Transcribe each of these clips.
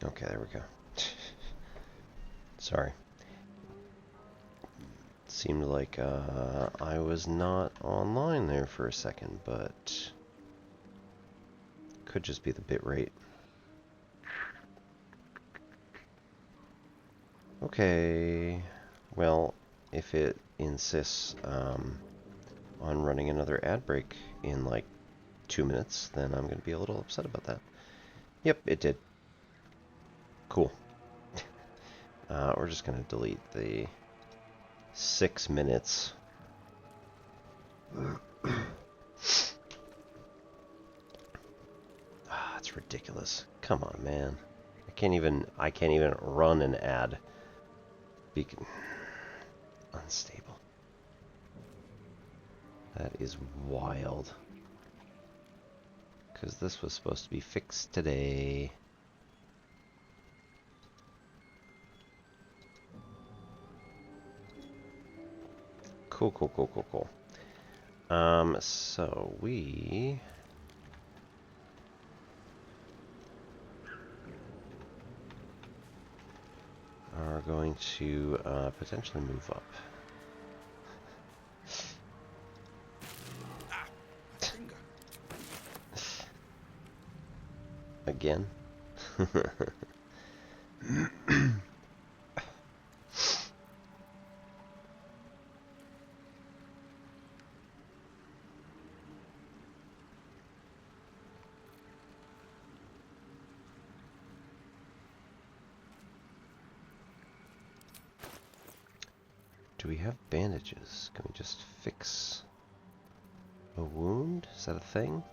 Okay, there we go. Sorry. Seemed like I was not online there for a second, but could just be the bitrate. Okay, well, if it insists on running another ad break in like 2 minutes, then I'm going to be a little upset about that. Yep, it did. Cool. We're just going to delete the 6 minutes. That's ridiculous. Come on, man. I can't even run an ad. Unstable. That is wild. Because this was supposed to be fixed today. Cool. So we are going to potentially move up. Again? Do we have bandages? Can we just fix a wound? Is that a thing?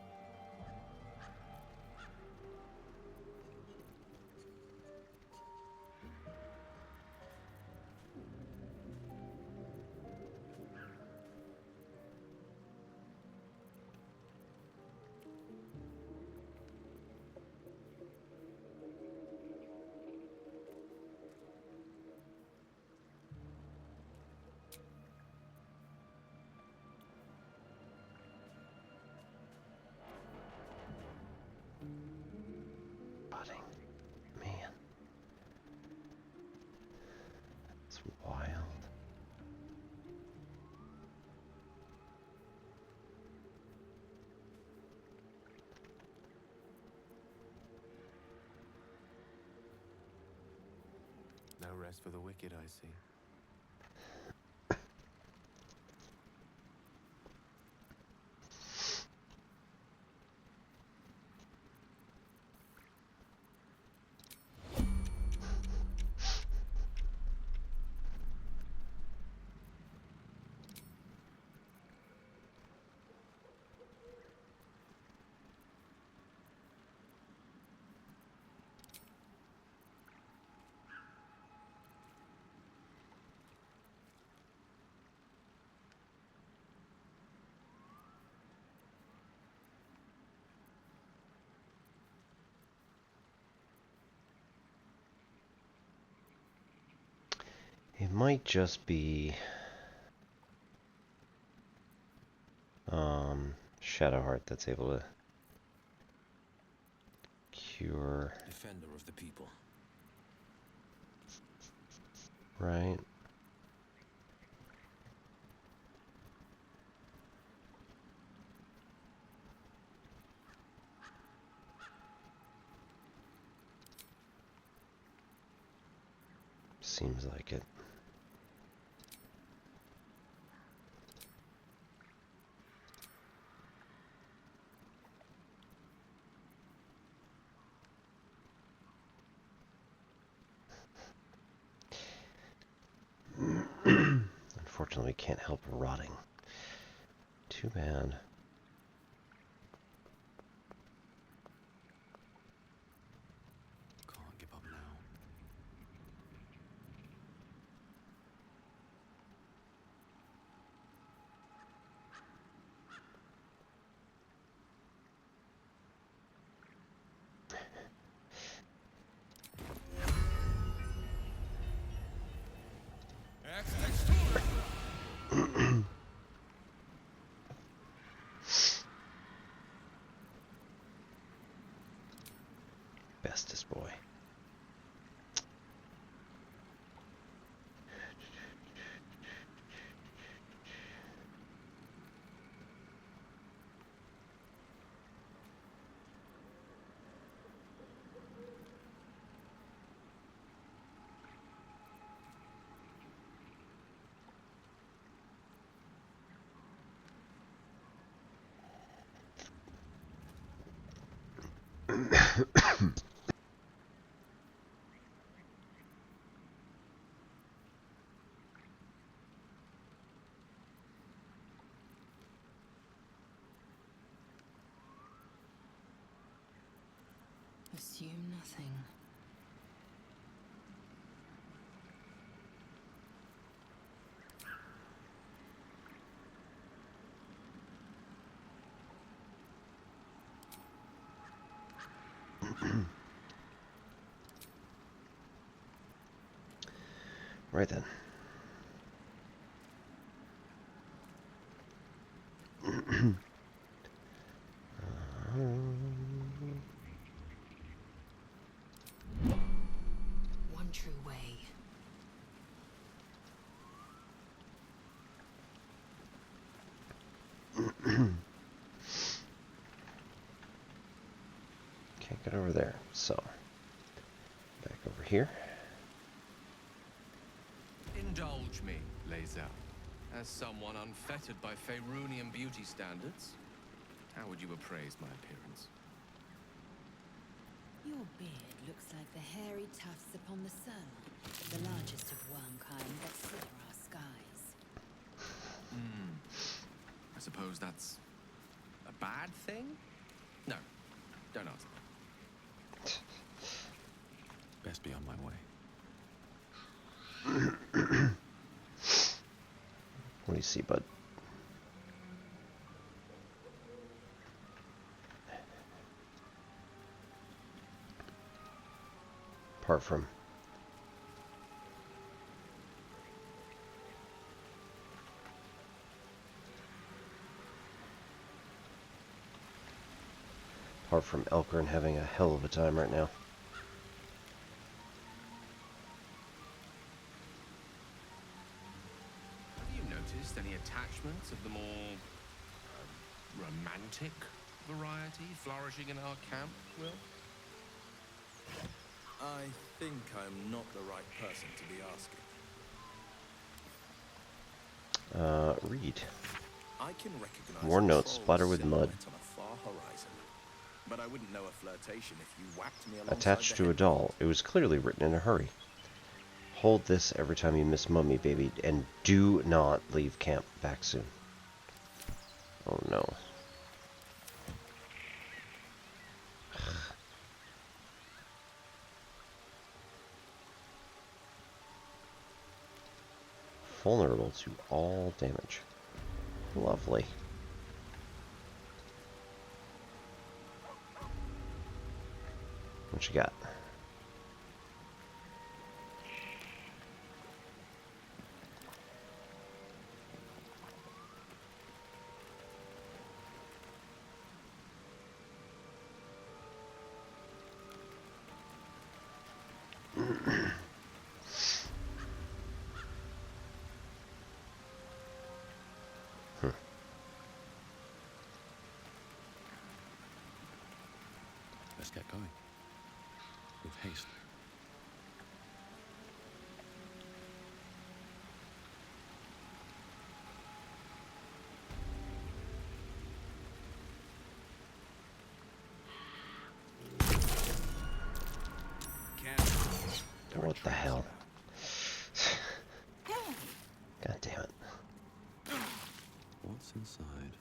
Man. It's wild. No rest for the wicked, I see. It might just be Shadowheart that's able to cure. Defender of the people. Right. Seems like it. Unfortunately, we can't help rotting. Too bad. Can't give up now. Bestest boy. Assume nothing. Right then. One true way. Can't get over there, so back over here. Indulge me, Lae'zel. As someone unfettered by Faerunian beauty standards, how would you appraise my appearance? Your beard looks like the hairy tufts upon the sun, the largest of wormkind that slither our skies. I suppose that's a bad thing? No, don't answer. Best be on my way. What do you see, bud? Apart from Elkorin having a hell of a time right now. Have you noticed any attachments of the more romantic variety flourishing in our camp, Will? I think I'm not the right person to be asking. Read. I can recognize More a notes troll's splatter with mud. silhouette on a far horizon, but I wouldn't know a flirtation if you whacked me alongside Attached the to a head. doll. It was clearly written in a hurry. Hold this every time you miss Mummy, baby, and do not leave camp back soon. Oh no. Vulnerable to all damage. Lovely. What you got? Let's get going. With haste. What the hell? God damn it. What's inside?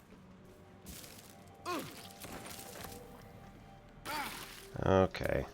Okay.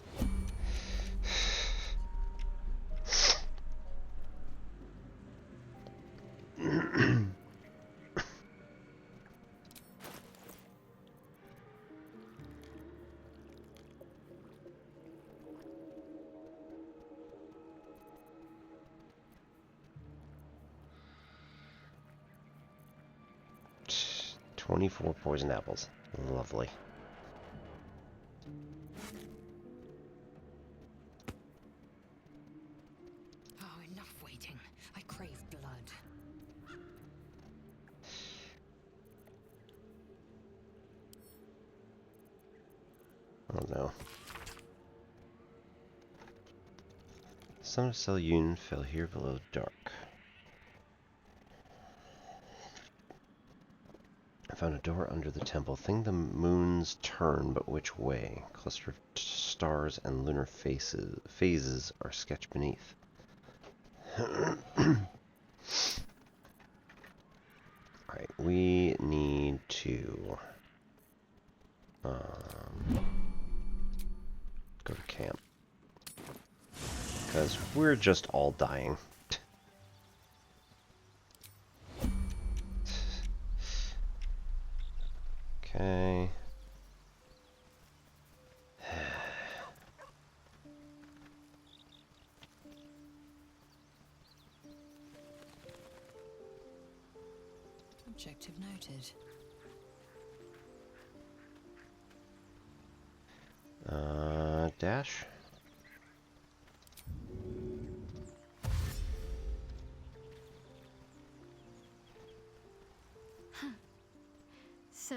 Tch, 24 poison apples. Lovely. Oh, enough waiting. I crave blood. Oh no. Son of Selyun fell here below dark. I found a door under the temple. Think the moons turn, but which way? Cluster of stars and lunar phases are sketched beneath. Alright, we need to go to camp. Because we're just all dying. Okay. Objective noted. Dash? So,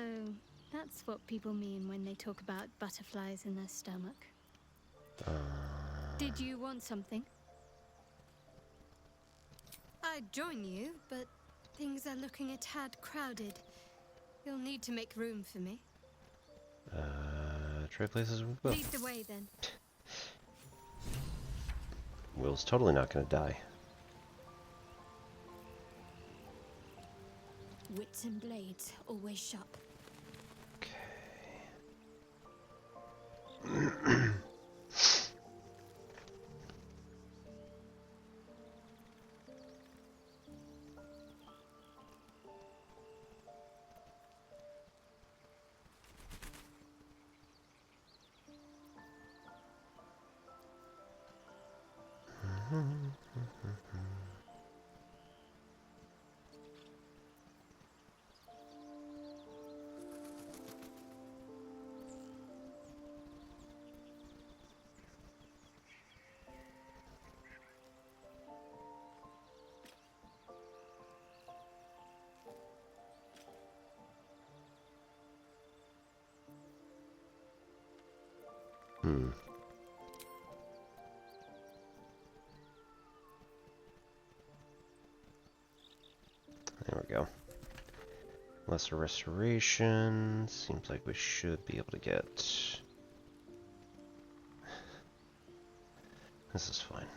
that's what people mean when they talk about butterflies in their stomach. Did you want something? I'd join you, but things are looking a tad crowded. You'll need to make room for me. Trade places with Will. Lead the way, then. Will's totally not gonna die. Wits and blades, always sharp. There we go. Lesser restoration. Seems like we should be able to get... This is fine.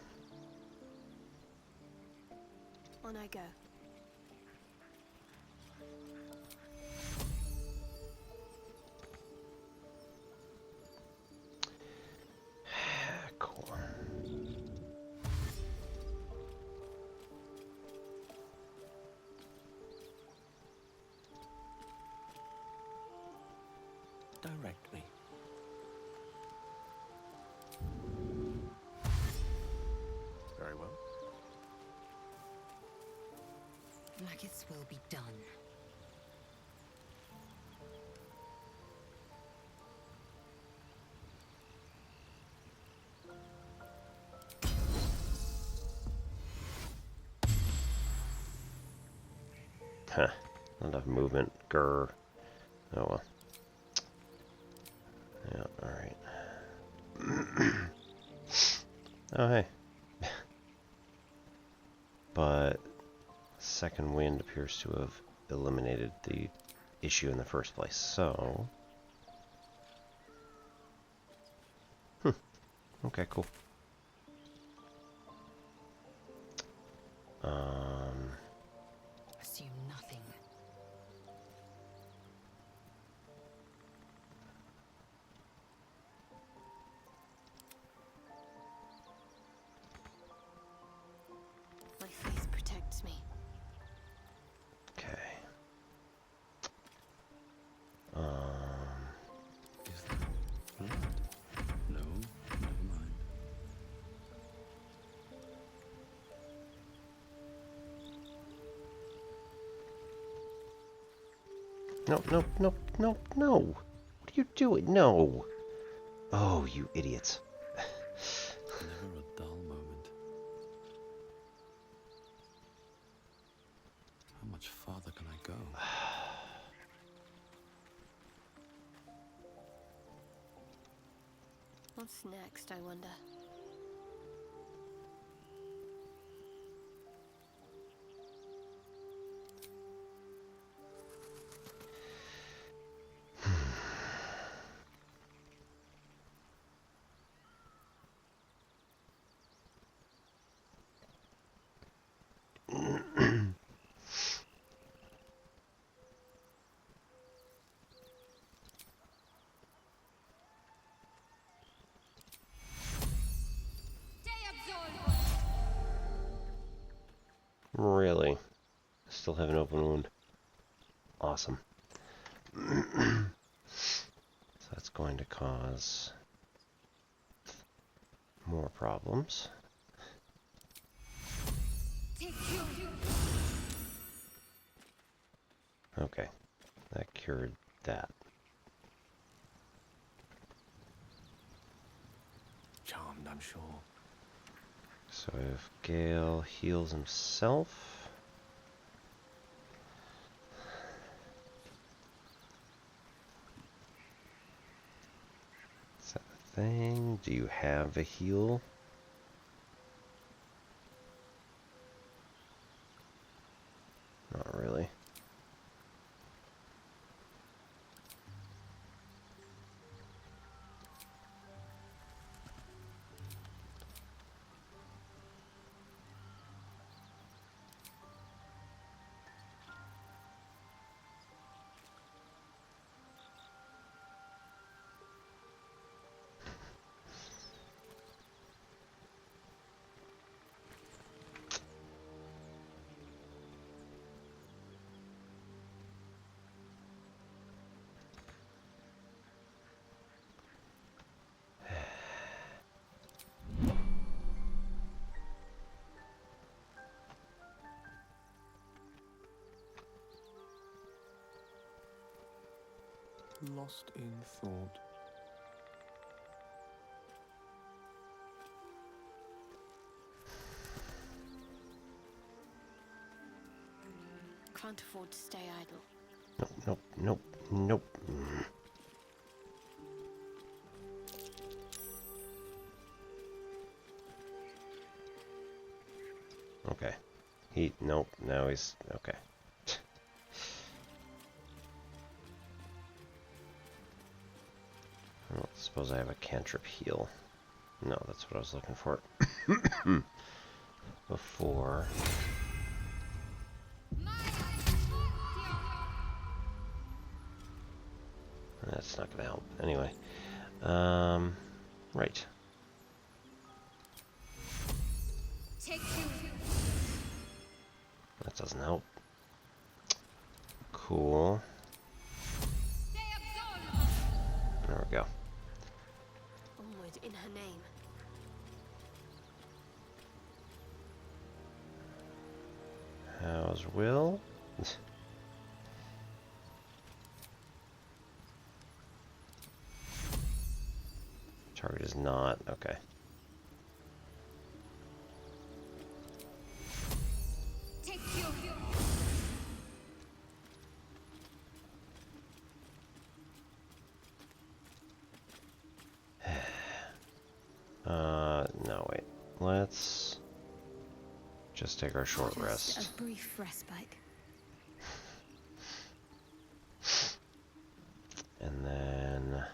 On I go. Cool. Direct me. Very well. Like its will be done. Huh. Not enough movement. Grr. Oh well. Yeah, alright. Oh hey. But second wind appears to have eliminated the issue in the first place, so... Okay, cool. Assume nothing. My face protects me. Okay. Is that blood? No, never mind. No, no, no, no, no. What are you doing? No. Oh, you idiots. Never a dull moment. How much farther can I go? What's next, I wonder? still have an open wound. Awesome. So that's going to cause more problems. Okay, that cured that. Charmed, I'm sure. So if Gale heals himself... Is that a thing? Do you have a heal? Not really. Lost in thought. Can't afford to stay idle. Nope, nope, nope, nope. Okay. Nope, now he's... Okay. I don't suppose I have a cantrip heal. No, that's what I was looking for. Before... That's not gonna help. Anyway. Right. That doesn't help. Cool. There we go. Onward in her name. How's Will? Target is not. Okay. No, wait. Let's just take our short rest. Just a brief respite. And then...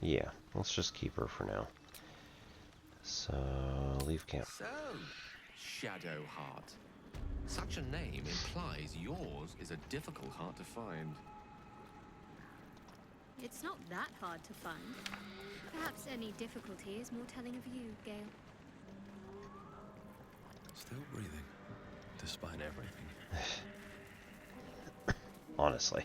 Yeah, let's just keep her for now. So, leave camp. So, Shadowheart. Such a name implies yours is a difficult heart to find. It's not that hard to find. Perhaps any difficulty is more telling of you, Gale. Still breathing, despite everything. Honestly.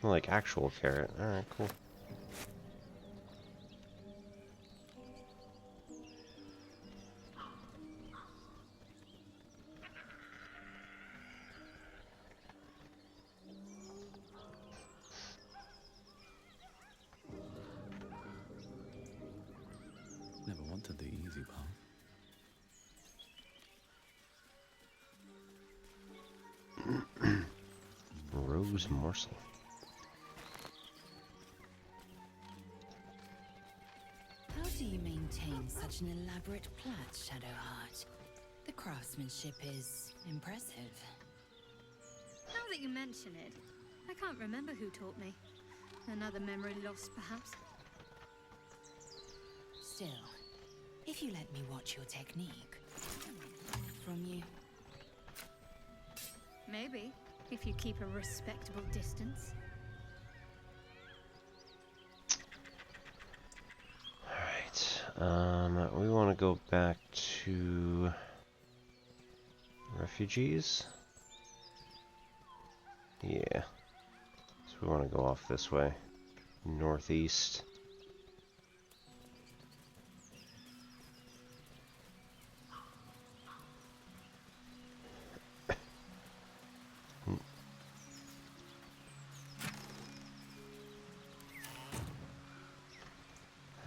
Like actual carrot. Alright, cool. Never wanted the easy path. Rose morsel. How do you maintain such an elaborate plait, Shadowheart? The craftsmanship is impressive. Now that you mention it, I can't remember who taught me. Another memory lost, perhaps. Still, if you let me watch your technique from you. Maybe, if you keep a respectable distance. Alright, we want to go back to refugees. Yeah. So we want to go off this way, northeast.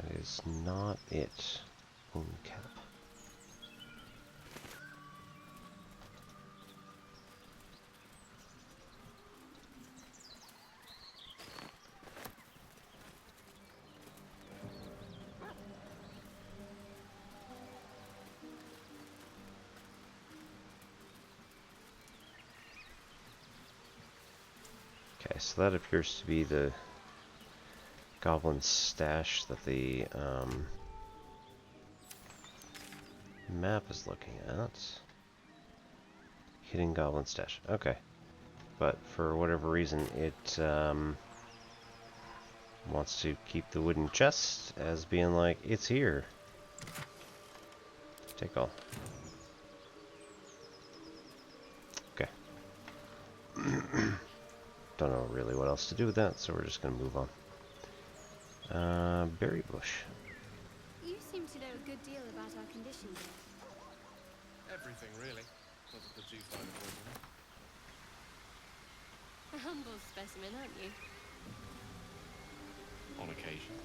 That is not it. Boom cap. Okay, so that appears to be the goblin stash that the map is looking at. Hidden goblin stash. Okay. But for whatever reason, it wants to keep the wooden chest as being like, it's here. Take all. Okay. Don't know really what else to do with that, so we're just going to move on. Berry bush. You seem to know a good deal about our conditions. Everything, really. Not to put too fine a point on it. A humble specimen, aren't you? On occasion.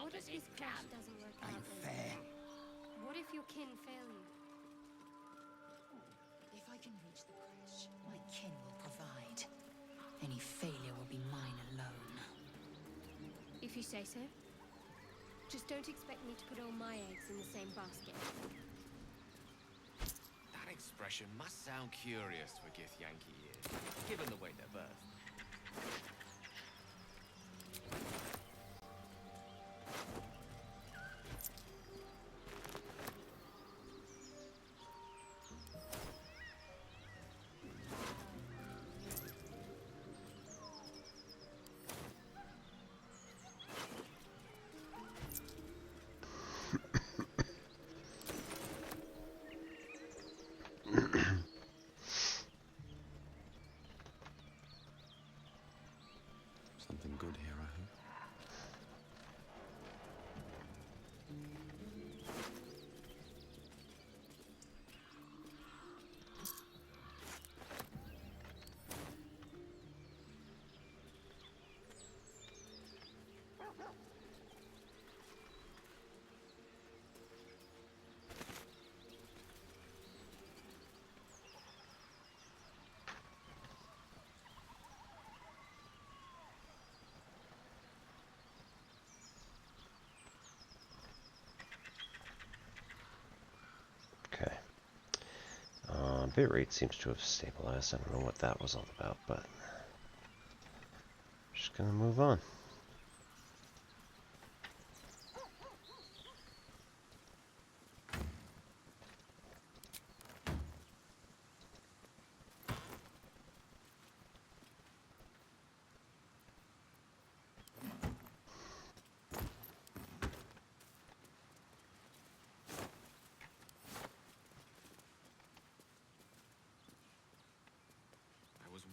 What if this crash doesn't work out? Ain't then? fair. What if your kin fail you? If I can reach the crash, my kin will provide. Any failure will be mine alone. If you say so. Just don't expect me to put all my eggs in the same basket. That expression must sound curious for Gith Yankee ears, given the way they're birthed. Something good here, I hope. Okay. Bitrate seems to have stabilized. I don't know what that was all about, but just gonna move on.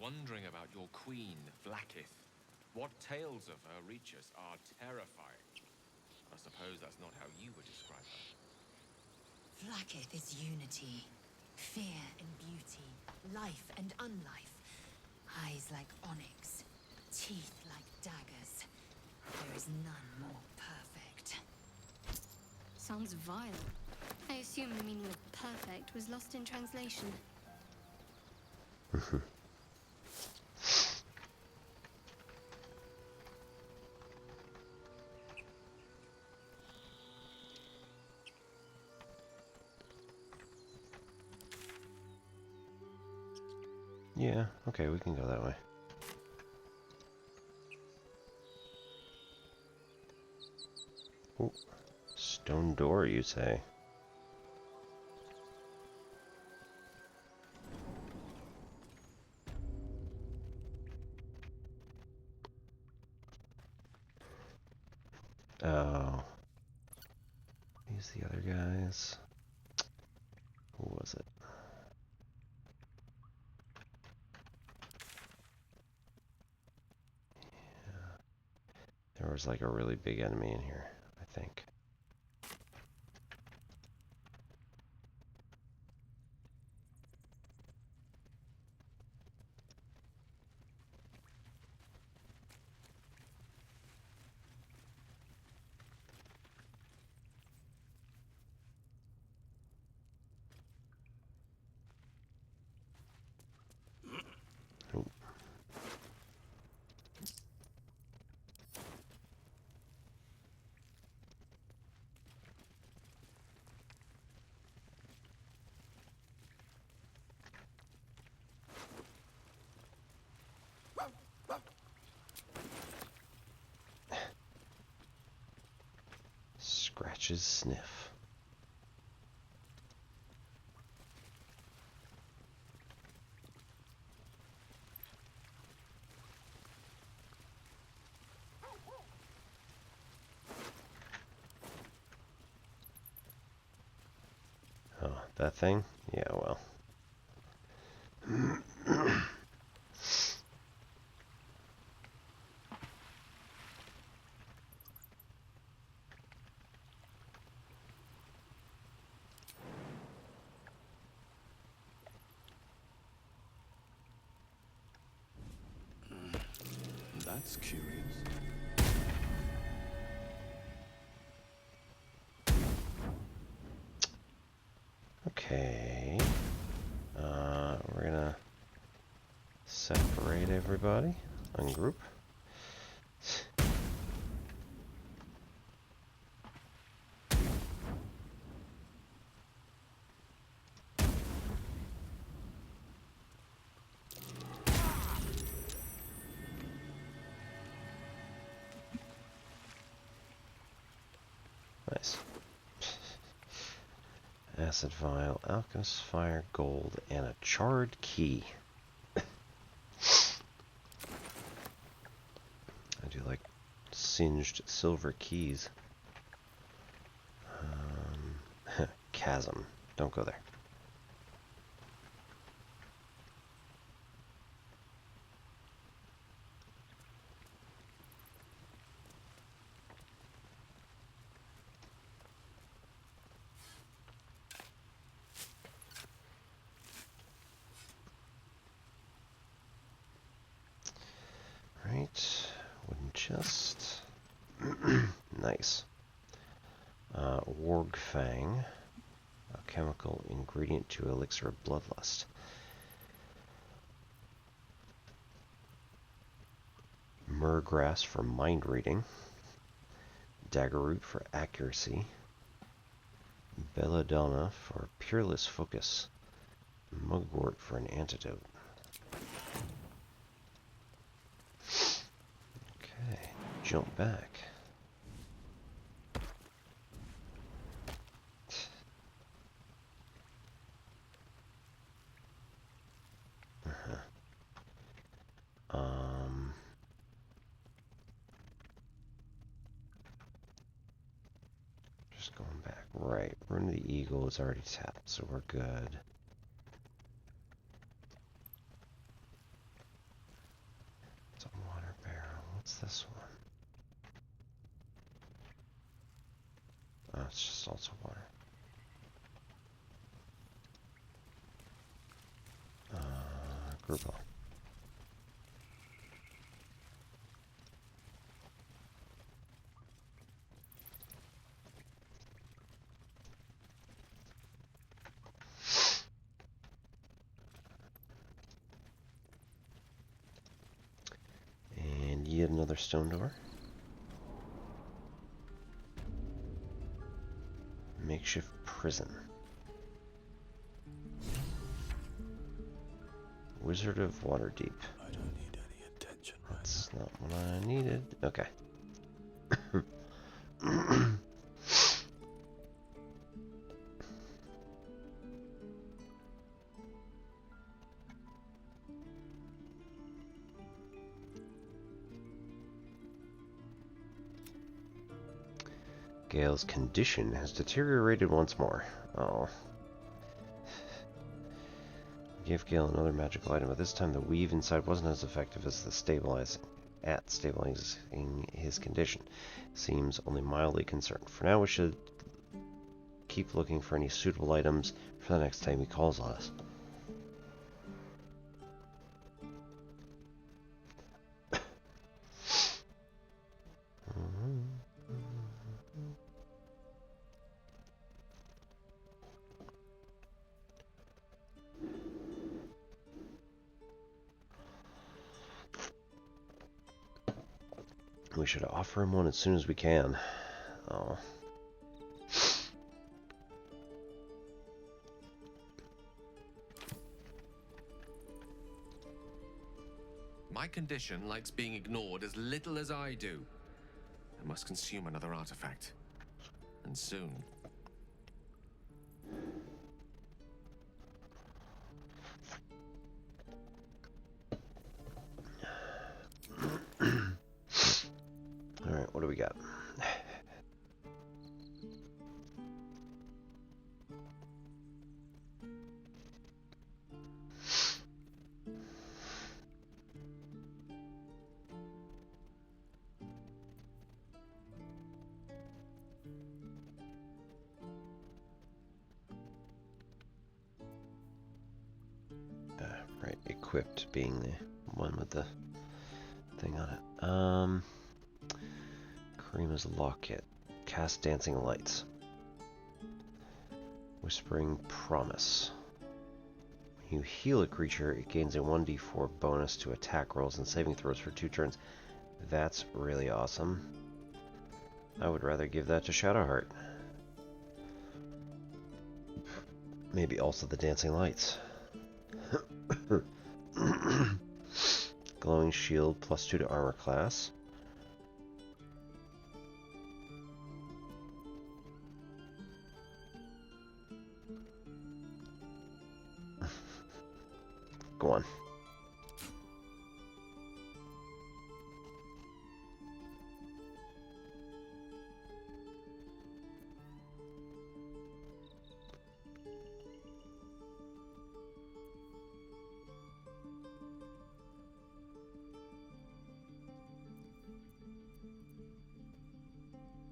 Wondering about your queen, Blackith. What tales of her reach us are terrifying. I suppose that's not how you would describe her. Blackith is unity, fear and beauty, life and unlife. Eyes like onyx, teeth like daggers. There is none more perfect. Sounds vile. I assume the meaning of perfect was lost in translation. Yeah, okay, we can go that way. Ooh, stone door, you say? Oh. These the other guys. Who was it? There was like a really big enemy in here, I think. Ooh. Scratches sniff. Oh, that thing? Yeah, well. That's curious. Okay. We're gonna separate everybody. Ungroup. Nice. Acid vial, alchemist fire, gold, and a charred key. I do like singed silver keys. Chasm. Don't go there. Right. Wooden chest. Nice. Warg Fang. A chemical ingredient to elixir of bloodlust. Myrgrass for mind reading. Daggerroot for accuracy. Belladonna for peerless focus. Mugwort for an antidote. Okay, jump back. Just going back. Right, Rune of the Eagle is already tapped, so we're good. It's a water barrel. What's this one? Oh, it's just also water. Group on. Another stone door. Makeshift prison. Wizard of Waterdeep. I don't need any attention right That's not what I needed. Okay. Gale's condition has deteriorated once more. Oh. Gave Gale another magical item, but this time the weave inside wasn't as effective as the stabilizing his condition. Seems only mildly concerned. For now, we should keep looking for any suitable items for the next time he calls on us. We should offer him one as soon as we can. Oh. My condition likes being ignored as little as I do. I must consume another artifact. And soon. Alright, what do we got? Right, equipped being the one with the thing on it. Karima's locket. Cast dancing lights. Whispering promise. When you heal a creature, it gains a 1d4 bonus to attack rolls and saving throws for 2 turns. That's really awesome. I would rather give that to Shadowheart. Maybe also the dancing lights. Glowing shield +2 to armor class. Go on.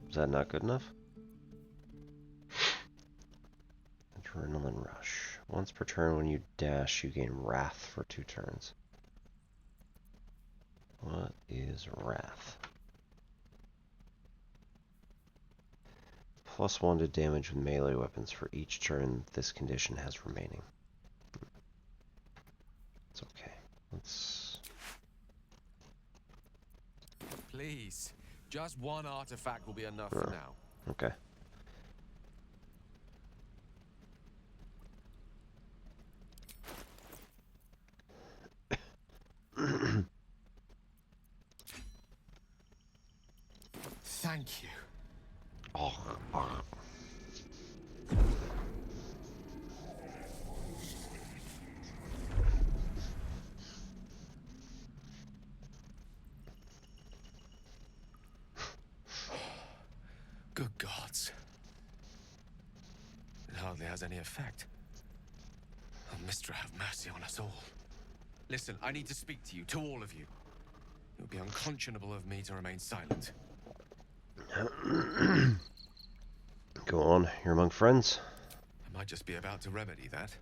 Is that not good enough? Adrenaline rush. Once per turn when you dash, you gain wrath for 2 turns. What is wrath? +1 to damage with melee weapons for each turn this condition has remaining. It's okay. Let's... Please. Just one artifact will be enough for now. Okay. Thank you. Oh. Good gods. It hardly has any effect. Oh, Mistra, have mercy on us all. Listen, I need to speak to you, to all of you. It would be unconscionable of me to remain silent. Go on, you're among friends. I might just be about to remedy that.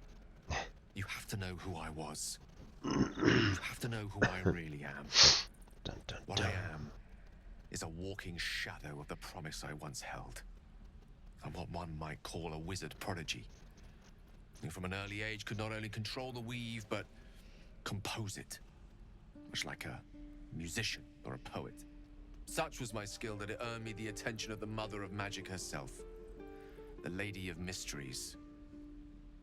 You have to know who I was. You have to know who I really am. Dun, dun, What dun. I am is a walking shadow of the promise I once held. I'm what one might call a wizard prodigy. Who from an early age could not only control the weave, but compose it. Much like a musician, or a poet. Such was my skill that it earned me the attention of the mother of magic herself, the Lady of Mysteries,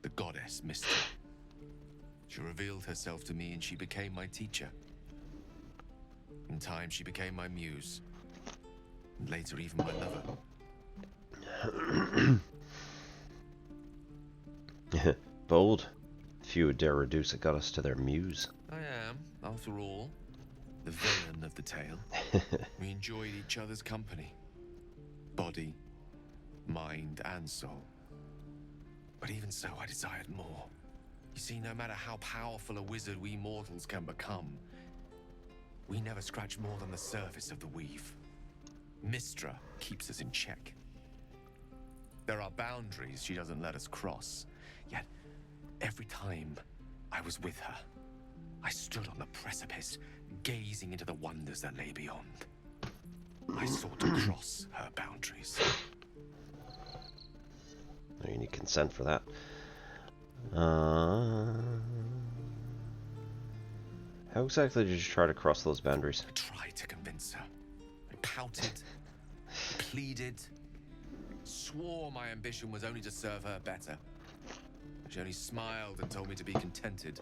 the goddess Mystery. She revealed herself to me and she became my teacher. In time, she became my muse, and later even my lover. Bold. Few would dare reduce a goddess to their muse. I am, after all, the villain of the tale. We enjoyed each other's company. Body, mind, and soul. But even so, I desired more. You see, no matter how powerful a wizard we mortals can become, we never scratch more than the surface of the weave. Mystra keeps us in check. There are boundaries she doesn't let us cross, yet every time I was with her, I stood on the precipice, gazing into the wonders that lay beyond. I sought to cross her boundaries. You need consent for that. How exactly did you try to cross those boundaries? I tried to convince her. I pouted, pleaded, swore my ambition was only to serve her better. She only smiled and told me to be contented.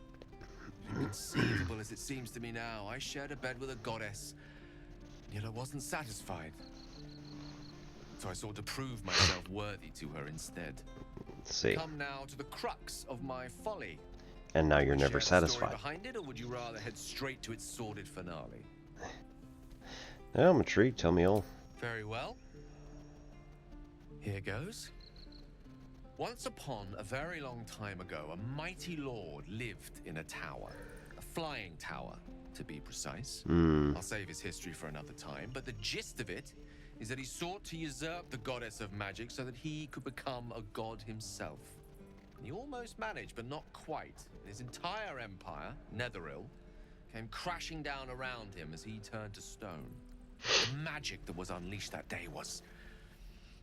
Inconceivable as it seems to me now, I shared a bed with a goddess, yet I wasn't satisfied. So I sought to prove myself worthy to her instead. Let's see. Come now to the crux of my folly. And now you're never Share the story satisfied. behind it, or would you rather head straight to its sordid finale? Now I'm intrigued. Tell me all. Very well. Here goes. Once upon a very long time ago, a mighty lord lived in a tower. A flying tower, to be precise. I'll save his history for another time, but the gist of it is that he sought to usurp the goddess of magic so that he could become a god himself. He almost managed, but not quite. His entire empire, Netheril, came crashing down around him as he turned to stone. The magic that was unleashed that day was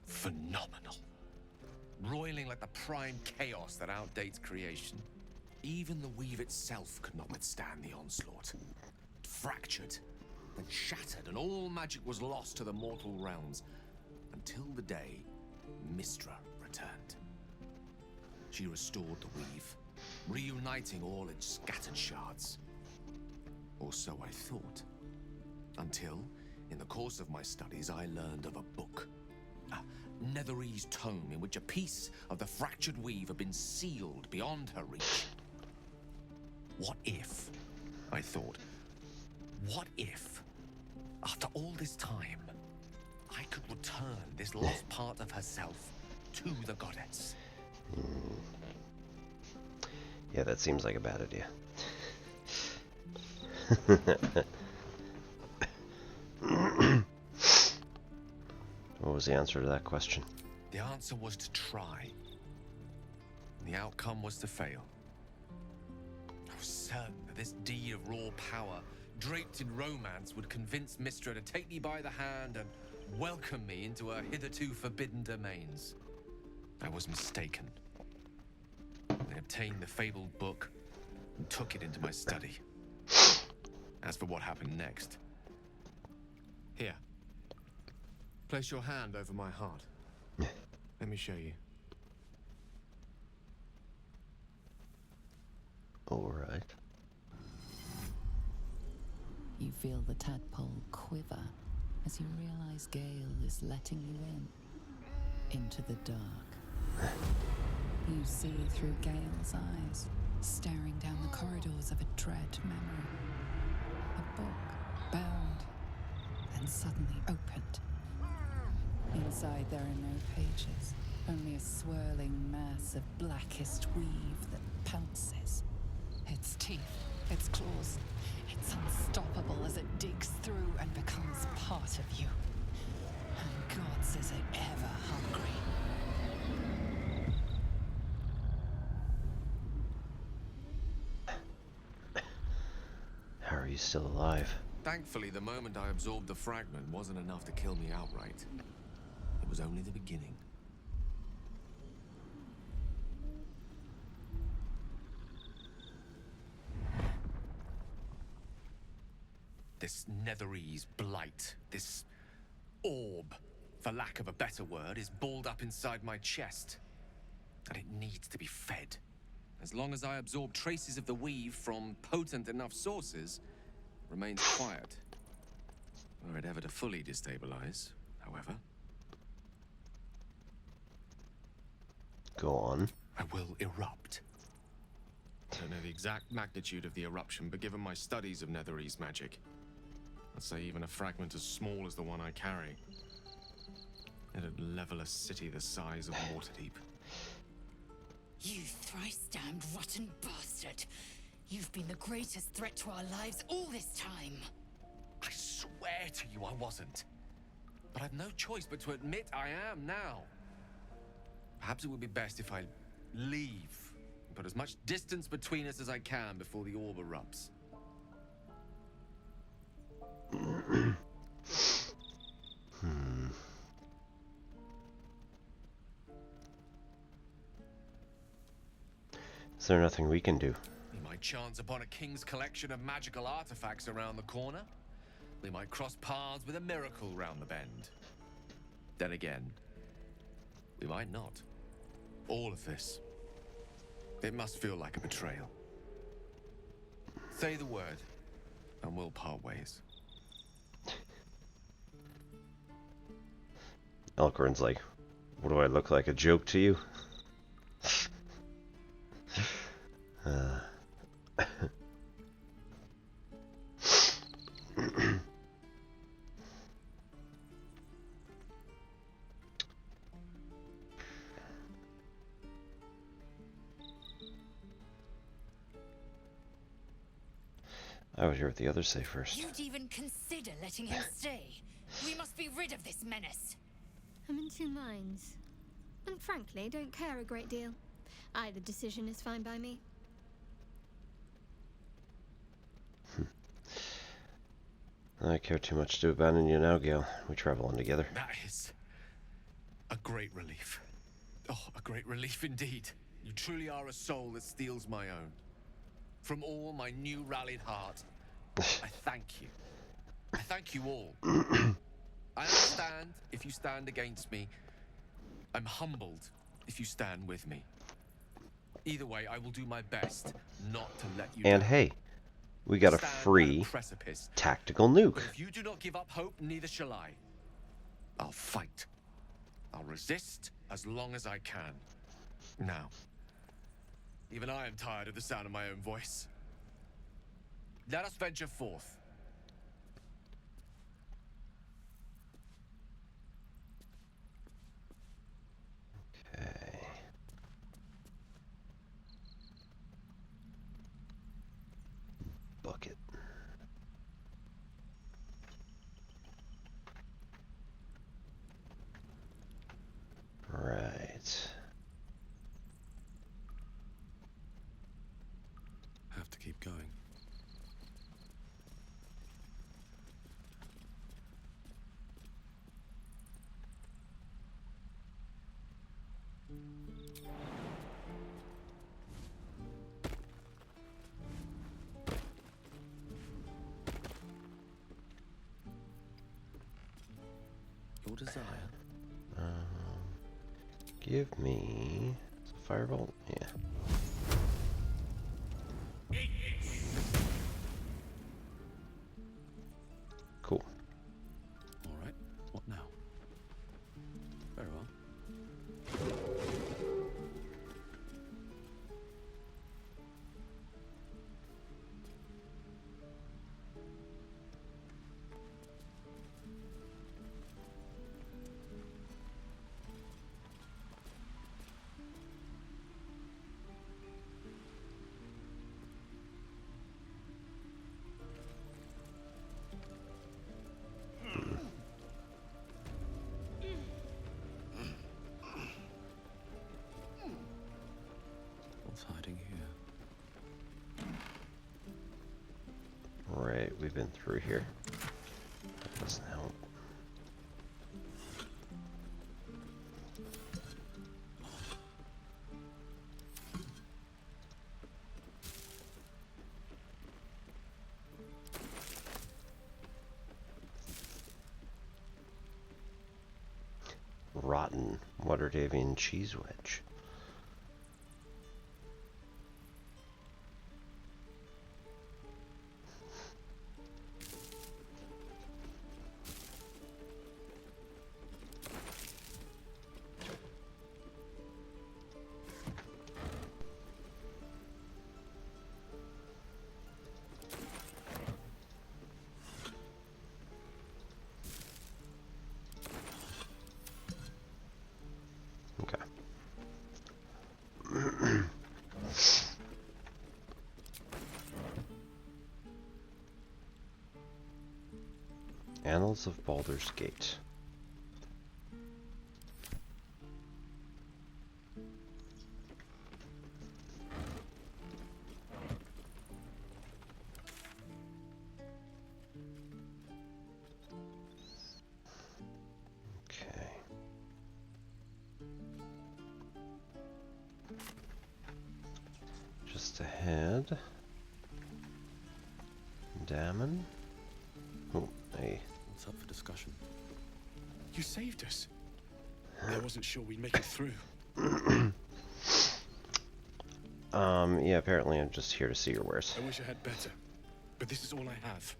phenomenal. Roiling like the prime chaos that outdates creation. Even the weave itself could not withstand the onslaught. It fractured, then shattered, and all magic was lost to the mortal realms. Until the day Mystra returned. She restored the weave, reuniting all its scattered shards. Or so I thought. Until, in the course of my studies, I learned of a book. A Netherese tome in which a piece of the fractured weave had been sealed beyond her reach. What if, I thought, what if, after all this time, I could return this lost part of herself to the goddess? Yeah, that seems like a bad idea. What was the answer to that question? The answer was to try. The outcome was to fail. I was certain that this deed of raw power, draped in romance, would convince Mystra to take me by the hand and welcome me into her hitherto forbidden domains. I was mistaken. I obtained the fabled book and took it into my study. As for what happened next... Here. Place your hand over my heart. Let me show you. All right. You feel the tadpole quiver as you realize Gale is letting you into the dark. You see through Gale's eyes, staring down the corridors of a dread memory. A book, bound, and suddenly opened. Inside there are no pages, only a swirling mass of blackest weave that pounces. Its teeth, its claws, it's unstoppable as it digs through and becomes part of you. And gods, is it ever hungry. How are you still alive? Thankfully, the moment I absorbed the fragment wasn't enough to kill me outright. It was only the beginning. This Netherese blight, this orb, for lack of a better word, is balled up inside my chest. And it needs to be fed. As long as I absorb traces of the weave from potent enough sources, it remains quiet. Were it ever to fully destabilize, however, Go on. I will erupt. I don't know the exact magnitude of the eruption, but given my studies of Netherese magic, I'd say even a fragment as small as the one I carry, it'd level a city the size of Waterdeep. You thrice-damned rotten bastard! You've been the greatest threat to our lives all this time! I swear to you I wasn't. But I've no choice but to admit I am now. Perhaps it would be best if I leave and put as much distance between us as I can before the orb erupts. Is there nothing we can do? We might chance upon a king's collection of magical artifacts around the corner. We might cross paths with a miracle round the bend. Then again, we might not. All of this, it must feel like a betrayal. Say the word, and we'll part ways. Elkorin's like, what do I look like, a joke to you? I would hear what the others say first. You'd even consider letting him stay. We must be rid of this menace. I'm in two minds. And frankly, don't care a great deal. Either decision is fine by me. I care too much to abandon you now, Gale. We travel on together. That is a great relief. Oh, a great relief indeed. You truly are a soul that steals my own. From all my new rallied heart, I thank you. I thank you all. I understand if you stand against me. I'm humbled if you stand with me. Either way, I will do my best not to let you And down. hey, we got a Stand free at a precipice. tactical nuke. But if you do not give up hope, neither shall I. I'll fight. I'll resist as long as I can. Now, even I am tired of the sound of my own voice. Let us venture forth. Okay. Bucket. Right. Have to keep going. Your desire. Give me a firebolt. Yeah. Cool. All right. What now? Very well. What's hiding here? Right, we've been through here. That doesn't help. rotten Waterdhavian cheese wedge. Annals of Baldur's Gate. Okay. Just ahead. Damon. Oh, hey. What's up for discussion? You saved us. I wasn't sure we'd make it through. Yeah, apparently I'm just here to see your wares. I wish I had better, but this is all I have.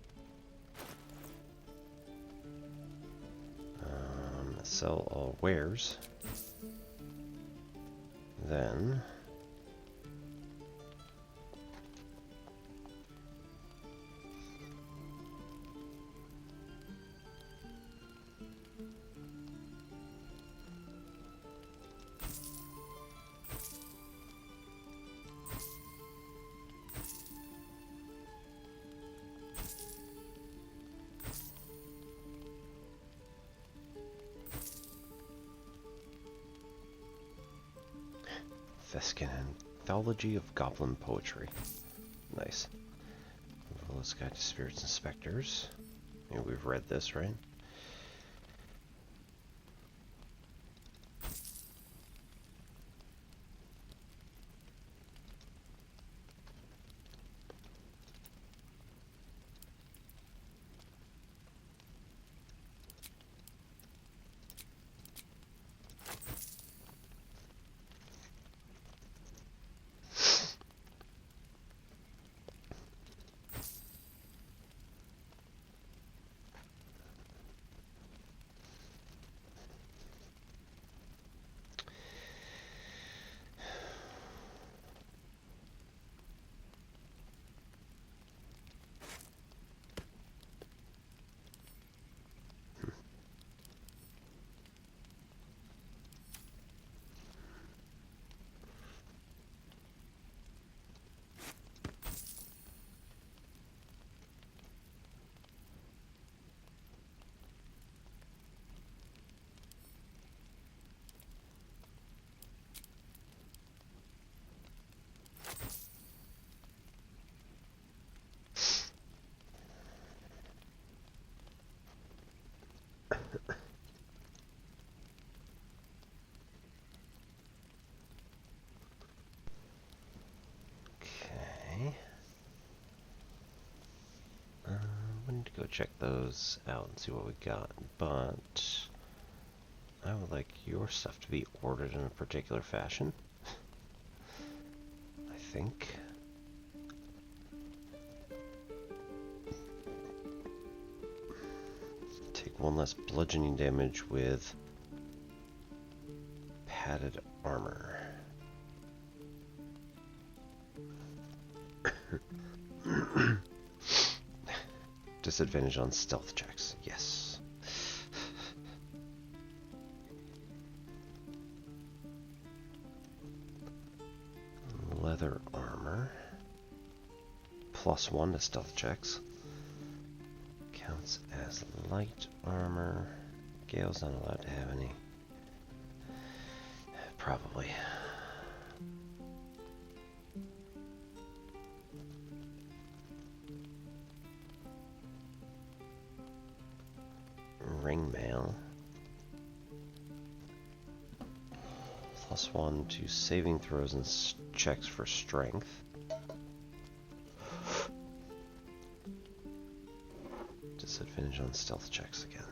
Sell all wares. Then... Feskin Anthology of Goblin Poetry. Nice. Let's Guide to Spirits and Specters. Yeah, we've read this, right? We need to go check those out and see what we got, but I would like your stuff to be ordered in a particular fashion. I think. Take one less bludgeoning damage with padded armor. Disadvantage on stealth checks. Yes. Leather armor. +1 to stealth checks. Counts as light armor. Gale's not allowed to have any. Probably. Ringmail. +1 to saving throws and checks for strength. Disadvantage on stealth checks again.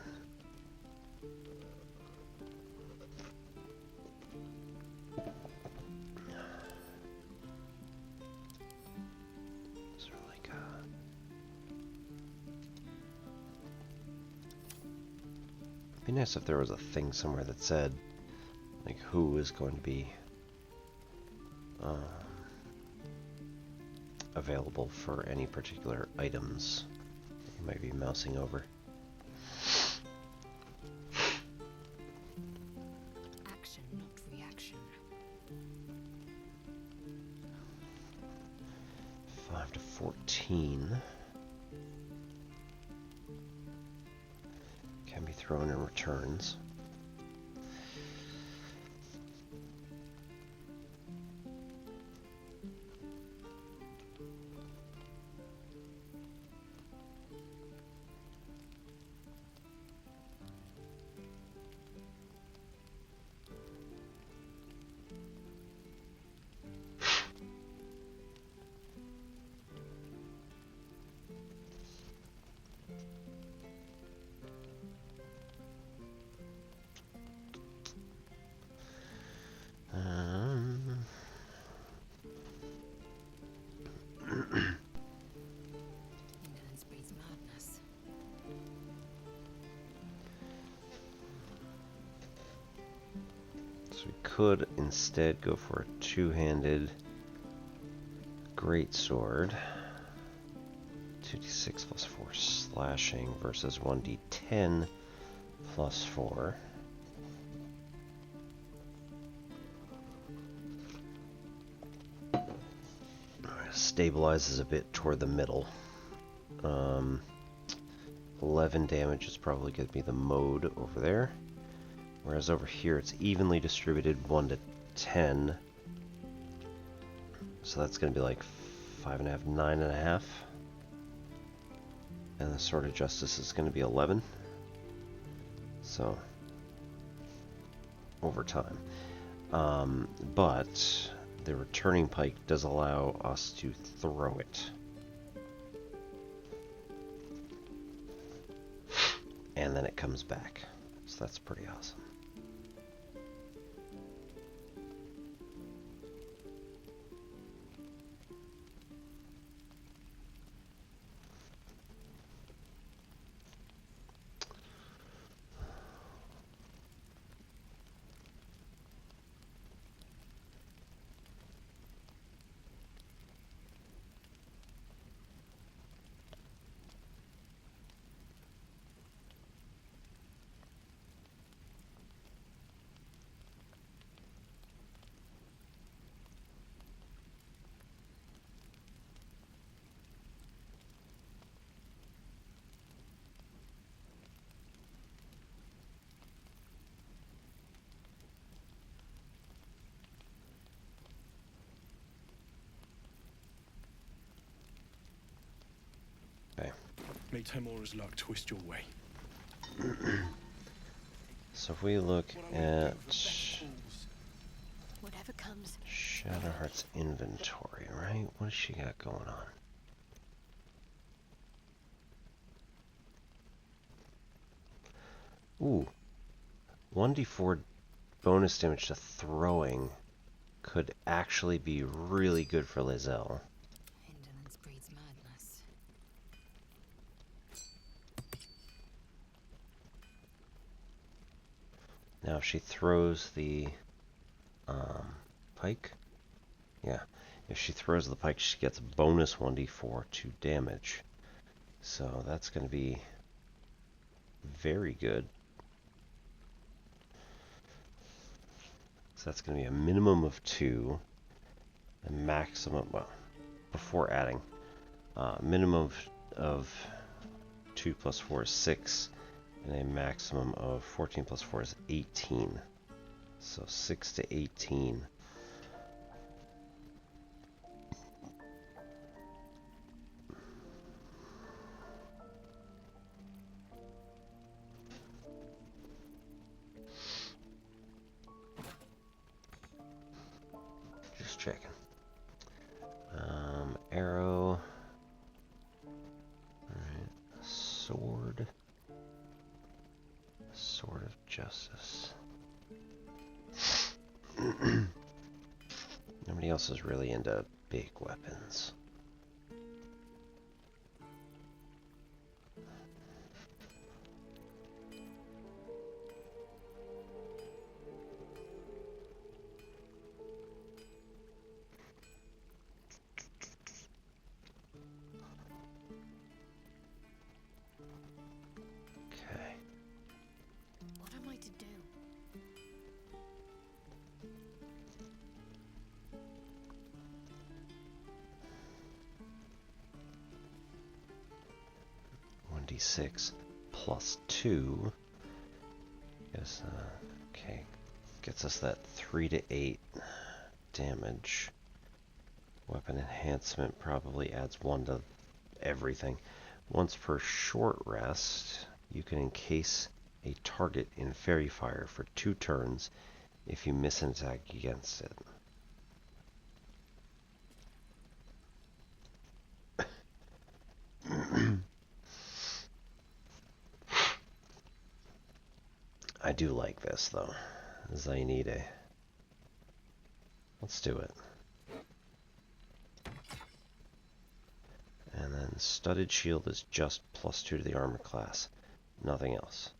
Be nice if there was a thing somewhere that said, like, who is going to be available for any particular items you might be mousing over. Action, not reaction. 5 to 14 can be thrown in returns. Indolence breeds madness. So we could instead go for a two-handed greatsword. 2d6 plus 4 slashing versus 1d10 plus 4. Stabilizes a bit toward the middle. 11 damage is probably going to be the mode over there. Whereas over here it's evenly distributed 1 to 10. So that's going to be like 5.5, 9.5. And the Sword of Justice is going to be 11. So, over time. But the returning pike does allow us to throw it. And then it comes back. So that's pretty awesome. May Temora's luck twist your way. So if we look at Whatever comes. Shadowheart's inventory, right? What does she got going on? Ooh. 1d4 bonus damage to throwing could actually be really good for Lizelle. Indolence breeds madness. Now if she throws the pike, yeah, if she throws the pike she gets bonus 1d4 to damage. So that's going to be very good. So that's going to be a minimum of 2, a maximum, well, before adding, minimum of 2 plus 4 is 6, and a maximum of 14 plus 4 is 18. So 6 to 18. Just checking. Arrow. Alright. Sword. Sword of Justice. Nobody else is really into big weapons. 1d6 plus 2. Yes, okay. Gets us that 3 to 8 damage. Weapon enhancement probably adds 1 to everything. Once per short rest, you can encase a target in fairy fire for 2 turns if you miss an attack against it. I do like this though. Zainide. Let's do it. And then studded shield is just plus 2 to the armor class. Nothing else.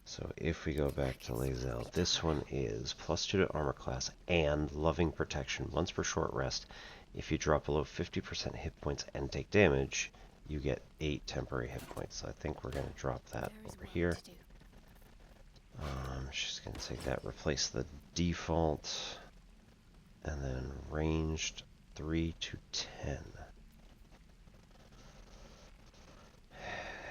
So if we go back to Lae'zel, this one is plus 2 to armor class and loving protection. Once per short rest, if you drop below 50% hit points and take damage, you get 8 temporary hit points. So I think we're going to drop that over here. She's going to take that, replace the default, and then ranged 3 to 10.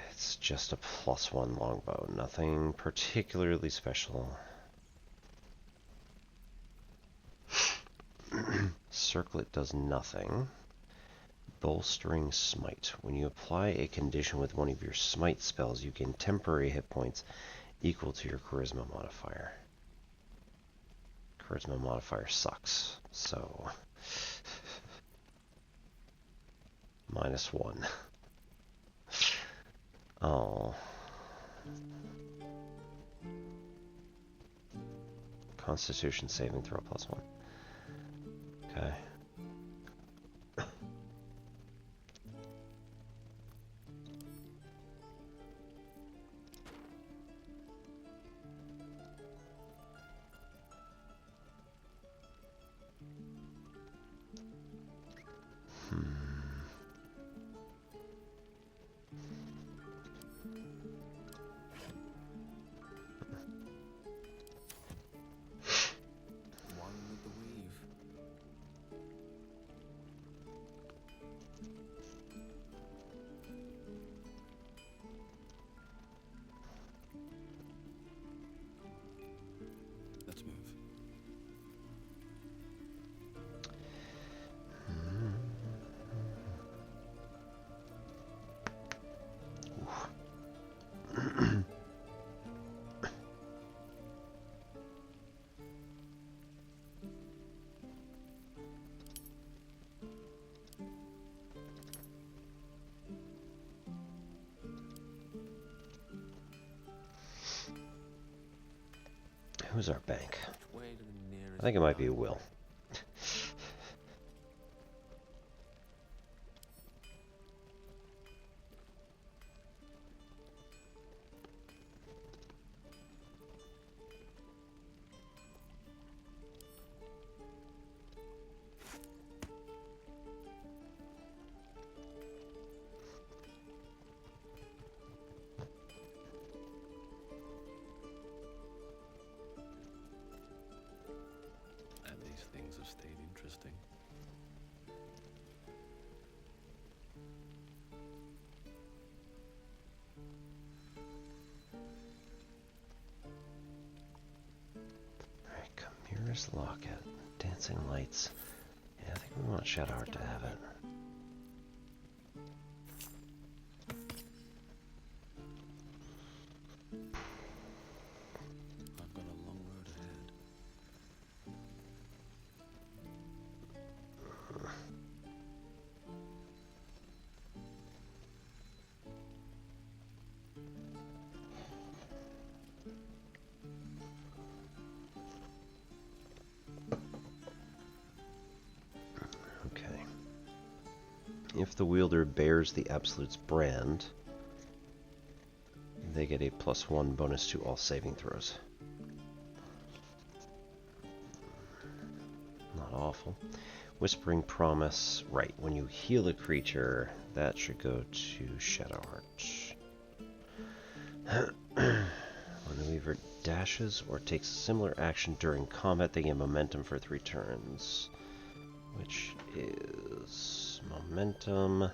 It's just a +1 longbow, nothing particularly special. Circlet does nothing. Bolstering Smite. When you apply a condition with one of your Smite spells, you gain temporary hit points equal to your Charisma modifier. Charisma modifier sucks, so -1. Oh. Constitution saving throw +1. Okay. Let's move. Who's our bank? I think it might be Will. Things have stayed interesting. Alright, Chimera's Locket. Dancing Lights. Yeah, I think we want Shadowheart to have it. I've got a long road ahead. Okay. If the wielder bears the Absolute's brand, they get a +1 bonus to all saving throws. Not awful. Whispering Promise. Right, when you heal a creature, that should go to Shadowheart. When the Weaver dashes or takes a similar action during combat, they gain momentum for 3 turns. Which is momentum.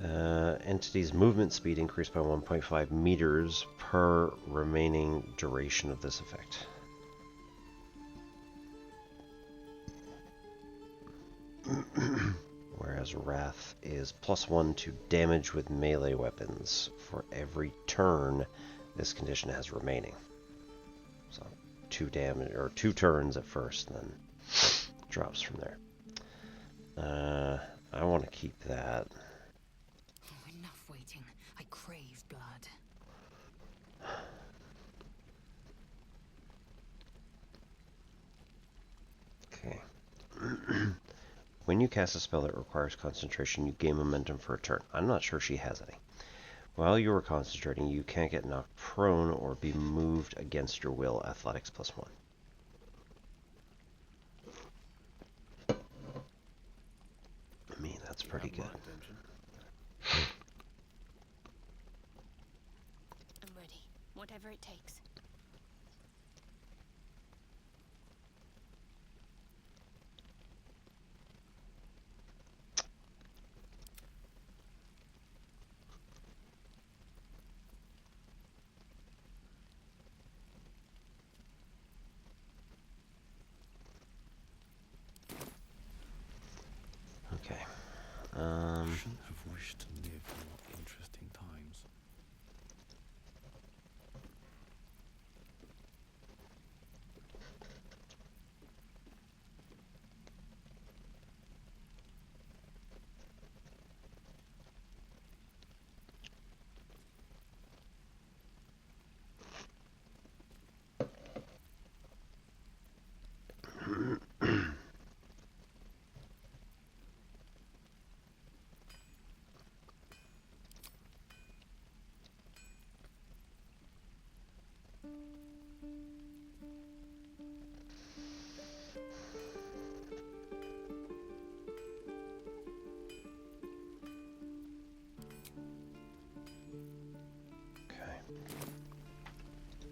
Entity's movement speed increased by 1.5 meters per remaining duration of this effect. Whereas Wrath is +1 to damage with melee weapons for every turn this condition has remaining. So 2 damage, or 2 turns at first, and then drops from there. I want to keep that. Oh, enough waiting. I crave blood. Okay. When you cast a spell that requires concentration, you gain momentum for a turn. I'm not sure she has any. While you are concentrating, you can't get knocked prone or be moved against your will. Athletics +1. I mean, that's pretty good. I'm ready. Whatever it takes. Okay. Shouldn't have wished to live more interesting times.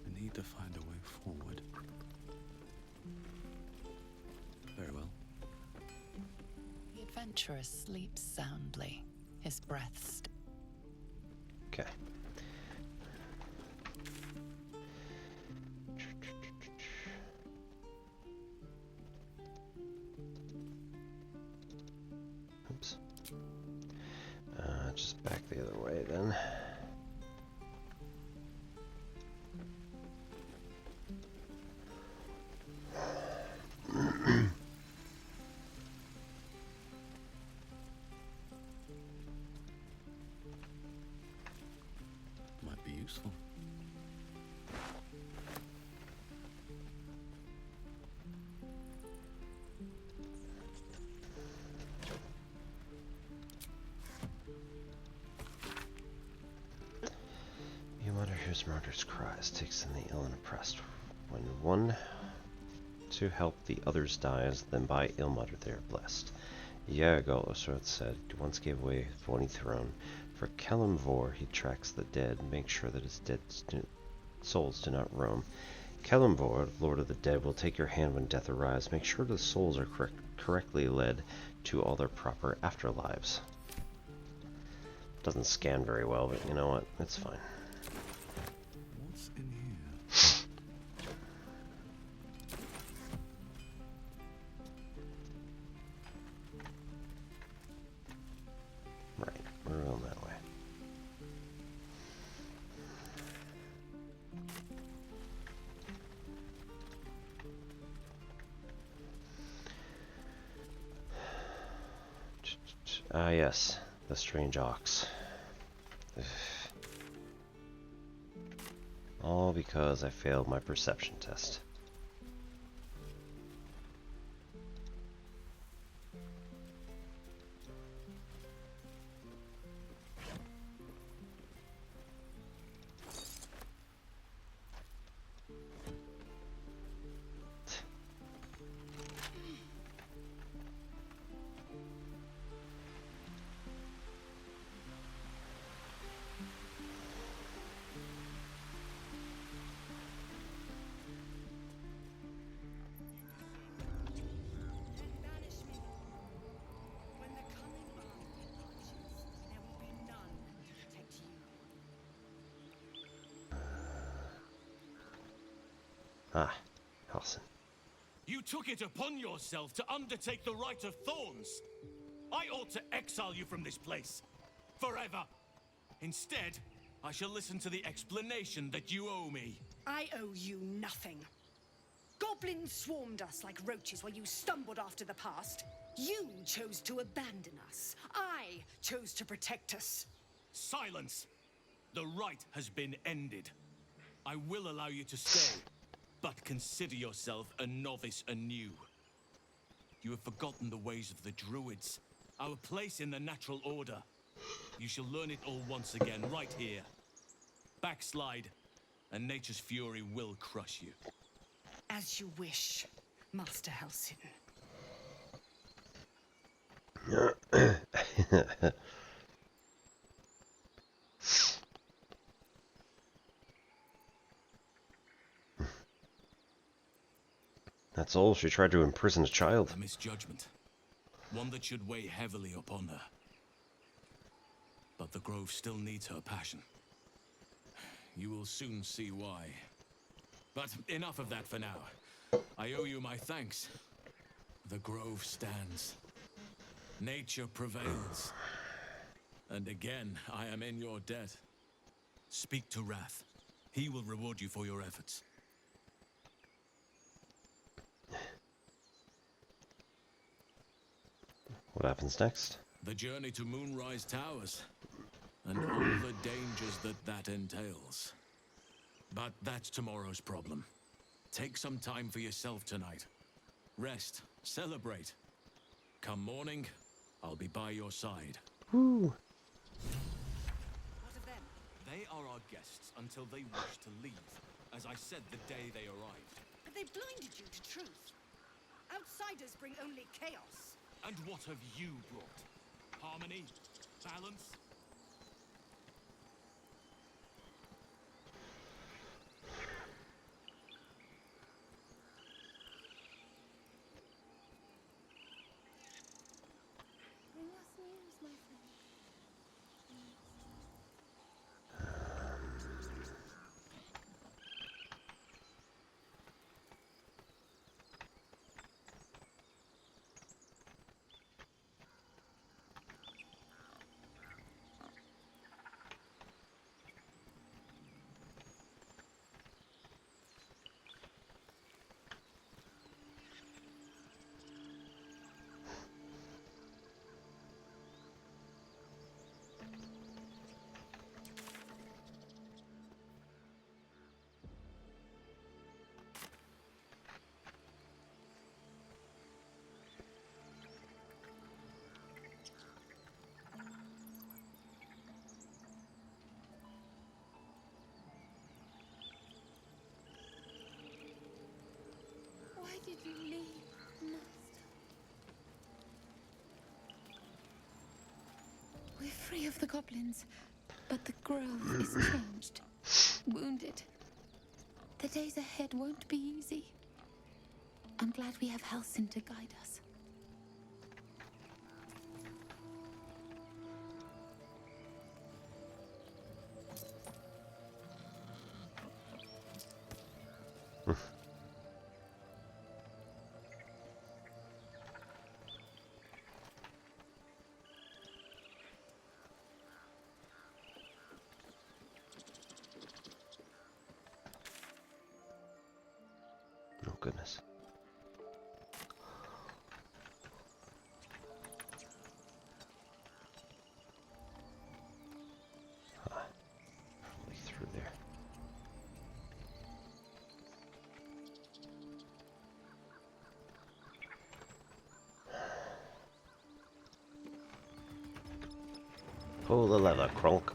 I need to find a way forward. Very well. The adventurer sleeps soundly, his breath Okay. Oops. Just back the other way then. Might be useful. You wonder whose murderous cries takes in the ill and oppressed. When one to help the others dies, then by Ilmater they are blessed. Yargol said, once gave away his bony throne. For Kelimvor he tracks the dead, makes sure that his dead souls do not roam. Kelimvor, Lord of the Dead, will take your hand when death arrives. Make sure the souls are correctly led to all their proper afterlives. Doesn't scan very well, but you know what? It's fine. What's in here? Right, we're going that way. Ah, yes, the strange ox. All because I failed my perception test. Ah, Halsin. You took it upon yourself to undertake the Rite of Thorns. I ought to exile you from this place. Forever. Instead, I shall listen to the explanation that you owe me. I owe you nothing. Goblins swarmed us like roaches while you stumbled after the past. You chose to abandon us. I chose to protect us. Silence! The rite has been ended. I will allow you to stay, but consider yourself a novice anew. You have forgotten the ways of the druids, our place in the natural order. You shall learn it all once again, right here. Backslide, and nature's fury will crush you. As you wish, Master Halsin. That's all. She tried to imprison a child. A misjudgment. One that should weigh heavily upon her. But the Grove still needs her passion. You will soon see why. But enough of that for now. I owe you my thanks. The Grove stands. Nature prevails. And again, I am in your debt. Speak to Wrath. He will reward you for your efforts. What happens next? The journey to Moonrise Towers. And all the dangers that entails. But that's tomorrow's problem. Take some time for yourself tonight. Rest. Celebrate. Come morning, I'll be by your side. Woo. What of them? They are our guests until they wish to leave, as I said the day they arrived. But they blinded you to truth. Outsiders bring only chaos. And what have you brought? Harmony? Balance? Bring us news, my friend. Why did you leave, Master? We're free of the goblins, but the grove is changed. Wounded. The days ahead won't be easy. I'm glad we have Halsin to guide us. Oh, goodness. Probably through there. Pull the leather, Kronk.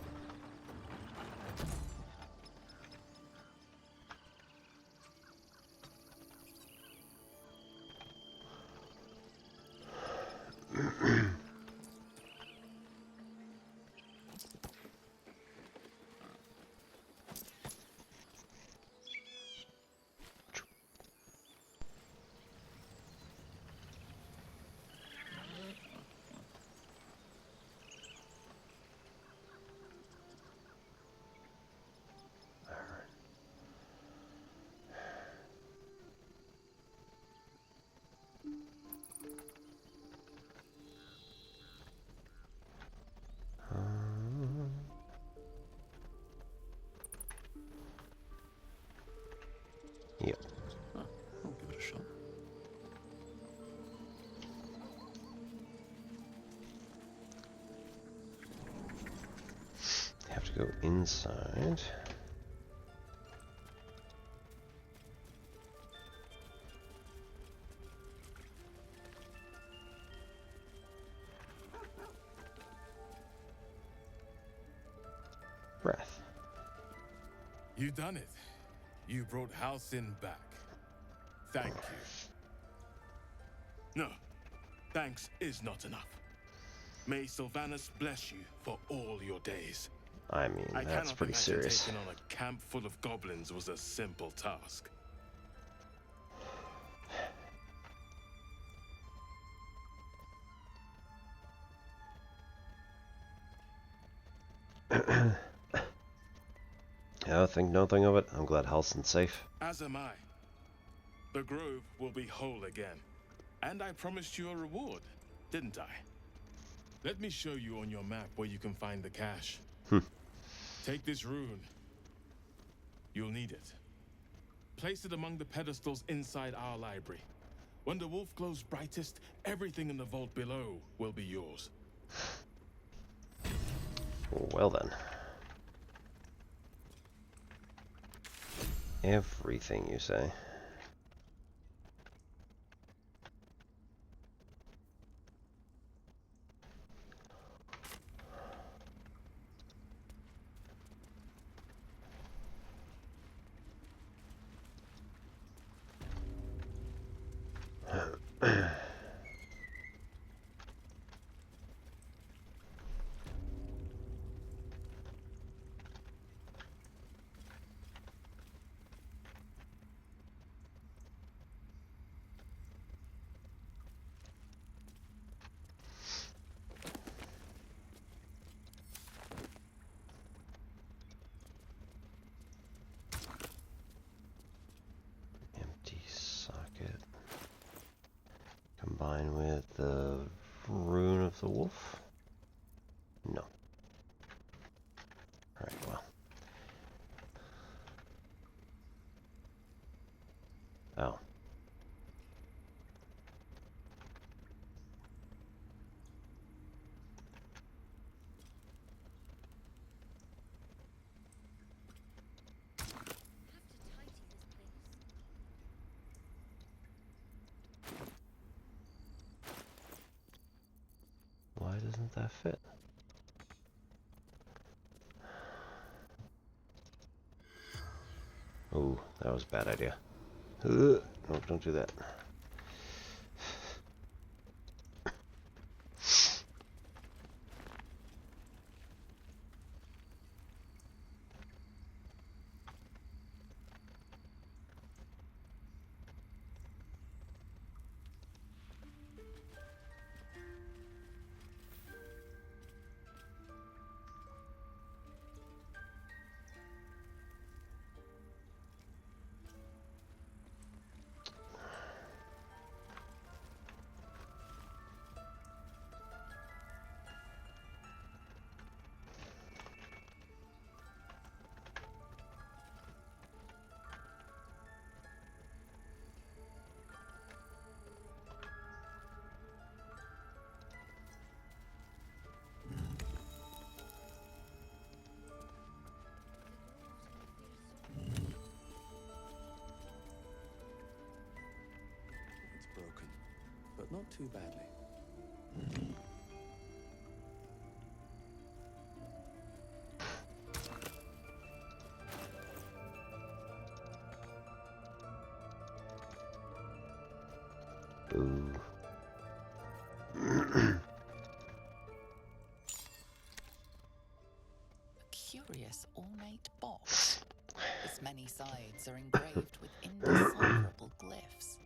go inside. Breath. You done it. You brought Halcyon back. Thank you. No, thanks is not enough. May Sylvanus bless you for all your days. I mean, I that's cannot pretty imagine serious. taking on a camp full of goblins was a simple task. Yeah, think nothing of it. I'm glad Halson's safe. As am I. The grove will be whole again. And I promised you a reward, didn't I? Let me show you on your map where you can find the cache. Take this rune. You'll need it. Place it among the pedestals inside our library. When the wolf glows brightest, everything in the vault below will be yours. Well then. Everything, you say? Empty socket. Combine with the rune of the wolf? No. Alright, well. Oh. Why doesn't that fit? Oh, that was a bad idea. No, don't do that. It's broken, but not too badly. Ooh. A curious ornate box. Its many sides are engraved with indecipherable glyphs.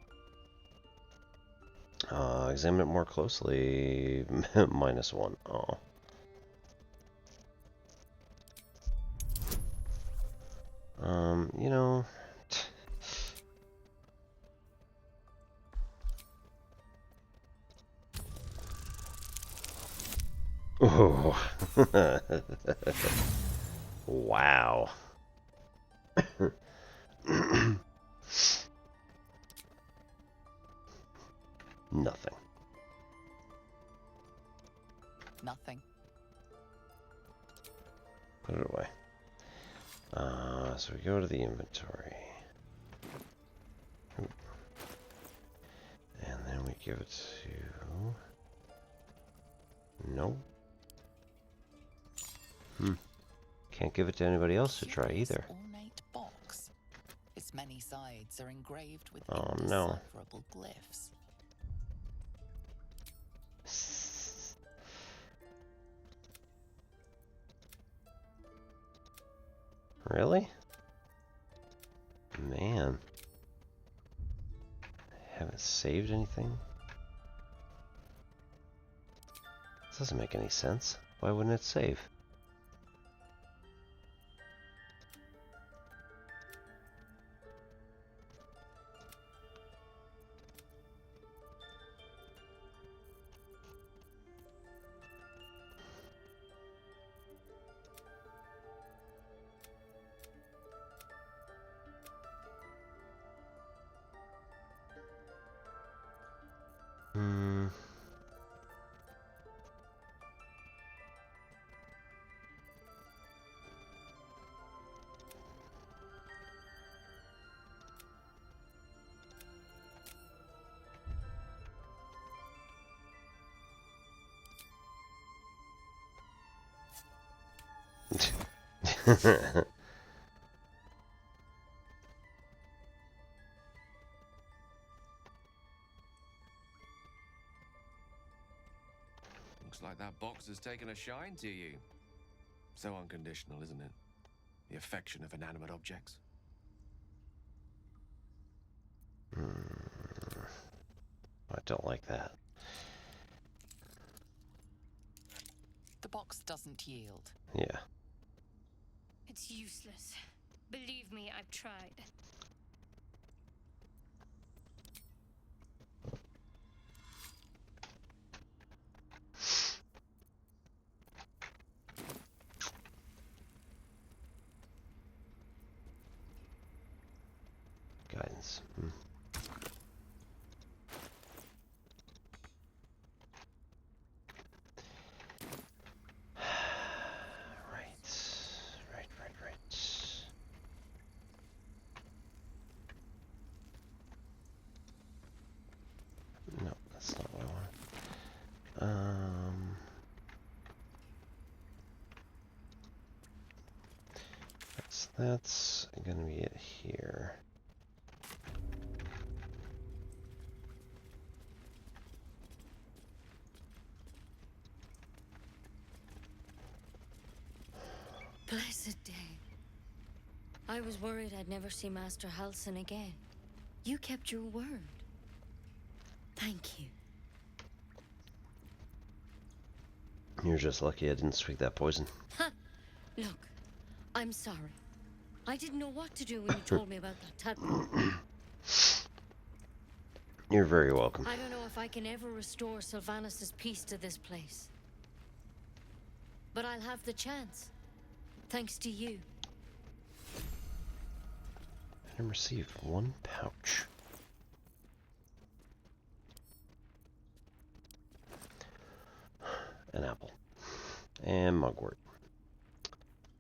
Examine it more closely. -1. Oh. You know. Oh. Wow. Nothing. Nothing. Put it away. So we go to the inventory. Ooh. And then we give it to... No. Can't give it to anybody else to try either. Ornate box. Its many sides are engraved with Oh no. indecipherable glyphs. Really? Man. Haven't saved anything? This doesn't make any sense. Why wouldn't it save? Looks like that box has taken a shine to you. So unconditional, isn't it? The affection of inanimate objects. I don't like that. The box doesn't yield. Yeah. It's useless. Believe me, I've tried. Guidance. Right. No, that's not what I want. That's gonna be it here. Blessed day. I was worried I'd never see Master Halsin again. You kept your word. Thank you. You're just lucky I didn't swig that poison. Ha! Look, I'm sorry. I didn't know what to do when you told me about that Tathvir. You're very welcome. I don't know if I can ever restore Sylvanas' peace to this place. But I'll have the chance. Thanks to you. And received 1 pouch. An apple. And mugwort.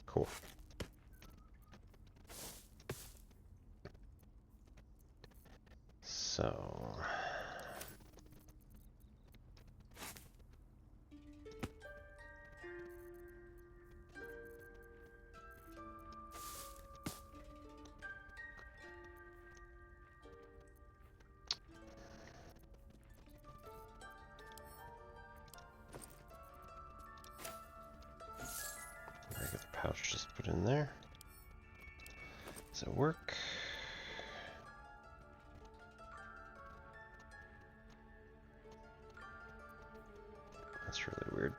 Cool. So... regular pouch just put in there. Does it work? That's really weird.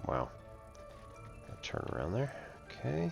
Wow. Gotta turn around there. Okay.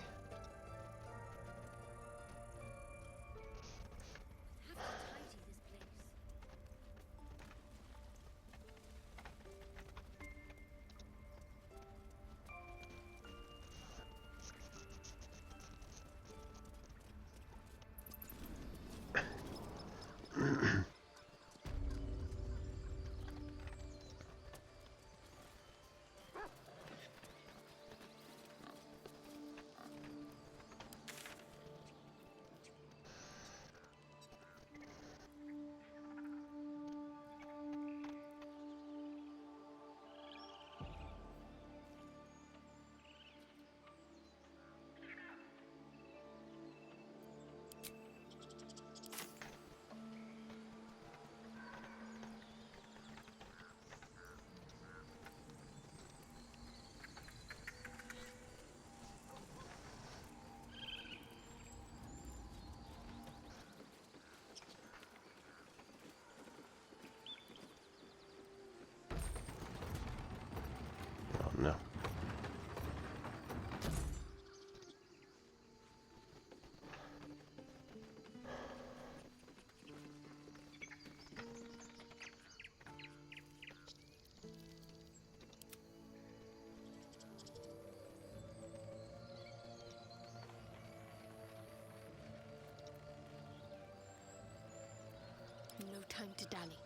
time to dally.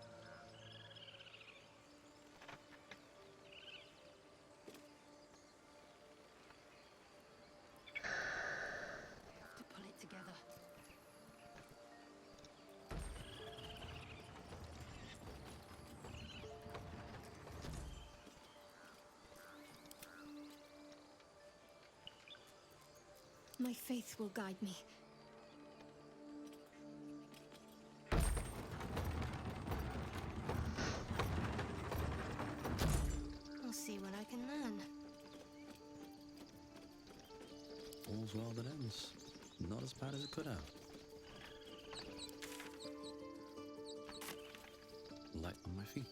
I have to pull it together. My faith will guide me. I'll see what I can learn. All's well that ends. Not as bad as it could have. Light on my feet.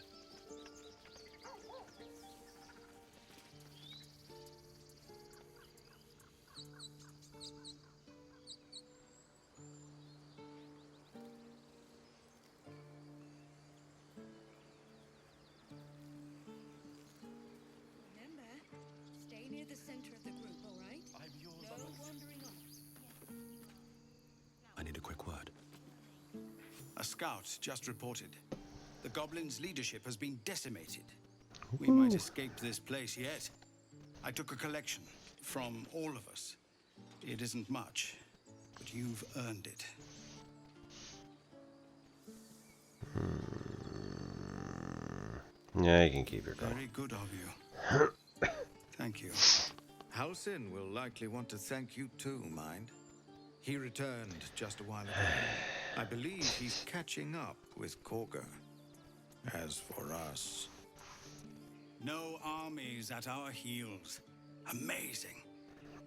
Remember, stay near the center of the group, all right? I'm yours. No wandering off. I need a quick word. A scout just reported. The goblins' leadership has been decimated. We might escape this place yet. I took a collection from all of us. It isn't much, but you've earned it. Yeah, you can keep your going. Very good of you. Thank you. Halsin will likely want to thank you too, mind. He returned just a while ago. I believe he's catching up with Korga. As for us... No armies at our heels. Amazing.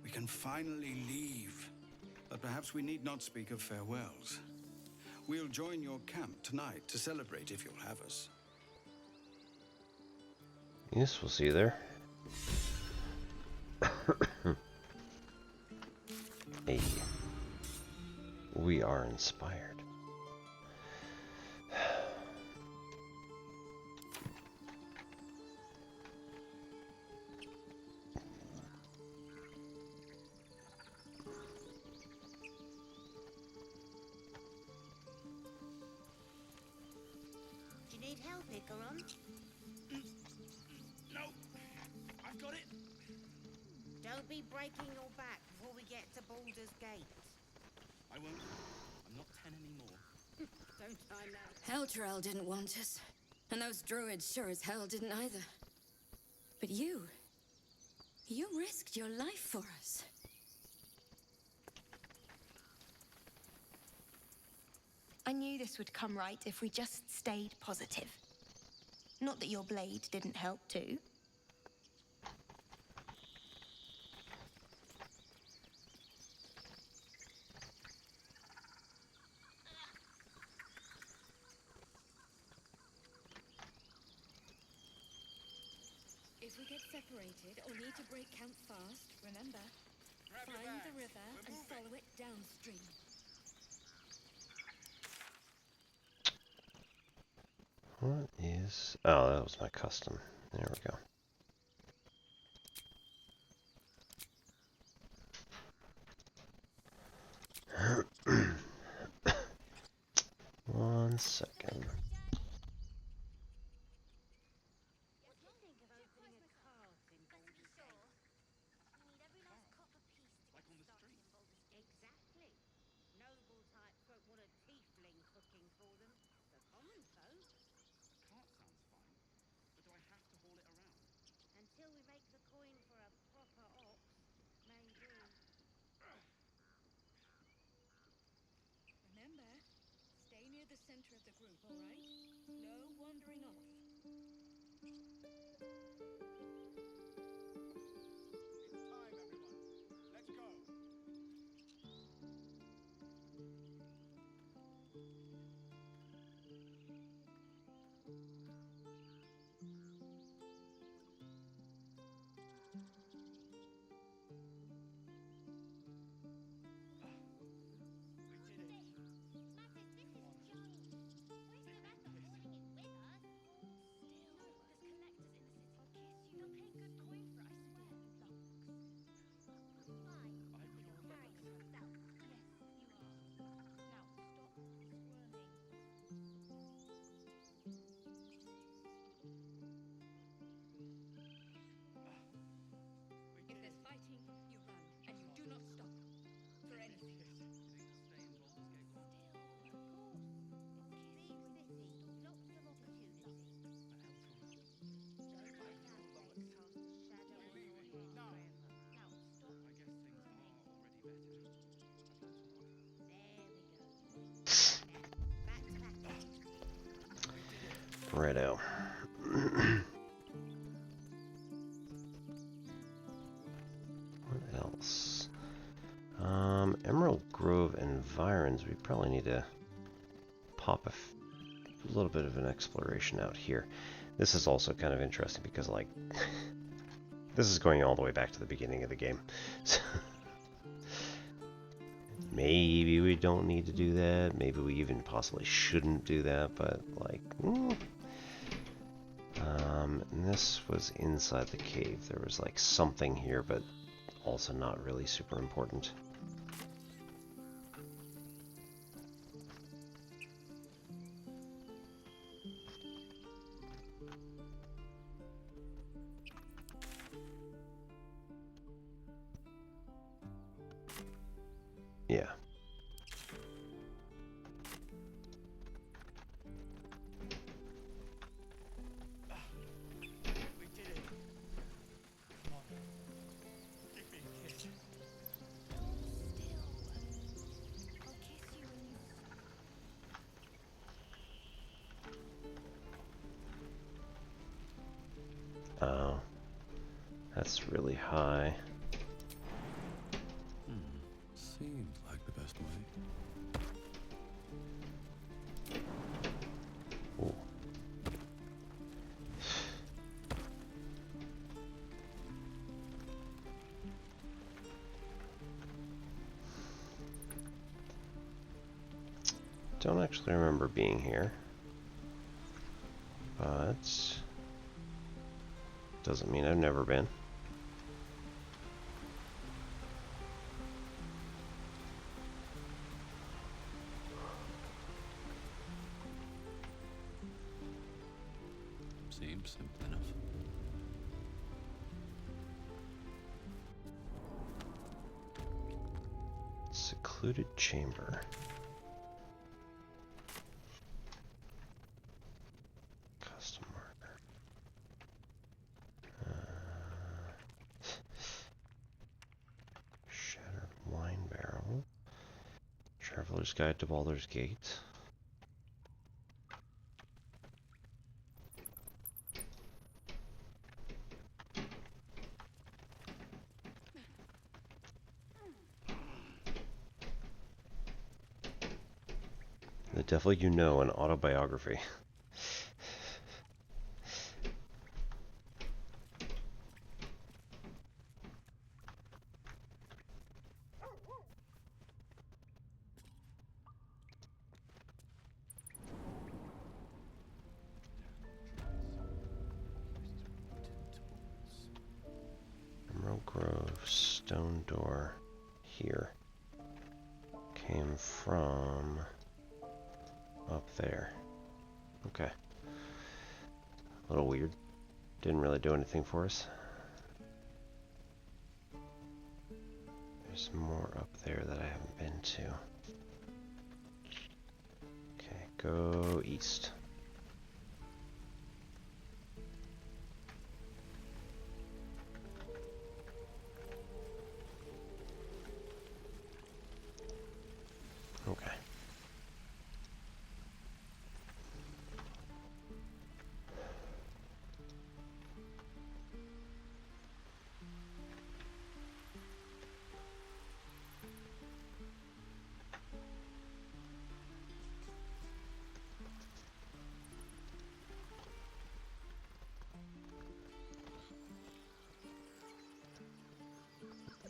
We can finally leave. But perhaps we need not speak of farewells. We'll join your camp tonight to celebrate if you'll have us. Yes, we'll see you there. Hey. We are inspired. Do you need help, Elkorin? No, I've got it. Don't be breaking your back before we get to Baldur's Gate. I won't. I'm not 10 anymore. Don't I know? Elturel didn't want us, and those druids sure as hell didn't either. But you risked your life for us. I knew this would come right if we just stayed positive. Not that your blade didn't help too. If we get separated or need to break camp fast, remember, find the river and follow it downstream. What is... Oh, that was my custom. There we go. One second. Exactly. Noble type folk want a tiefling cooking for them. The common folk. Cart sounds fine, but do I have to haul it around? Until we make the coin for a proper ox, maybe. Remember, stay near the center of the group, all right? No wandering off. It's time, everyone. Let's go. Righto. What else? Emerald Grove environs. We probably need to pop a little bit of an exploration out here. This is also kind of interesting because, like, this is going all the way back to the beginning of the game. So maybe we don't need to do that. Maybe we even possibly shouldn't do that, but, like, and this was inside the cave. There was, like, something here, but also not really super important. Yeah. We did it. Come on. Give me a kiss. I'll kiss you when you... Oh. That's really high. Seems like the best way. Ooh. Don't actually remember being here, but doesn't mean I've never been. Seems simple enough. Secluded chamber. Custom marker. Shattered wine barrel. Traveler's Guide to Baldur's Gate. The Devil You Know, an autobiography. Emerald Grove, stone door here. Came from up there. Okay. A little weird. Didn't really do anything for us. There's more up there that I haven't been to. Okay, go east. Okay.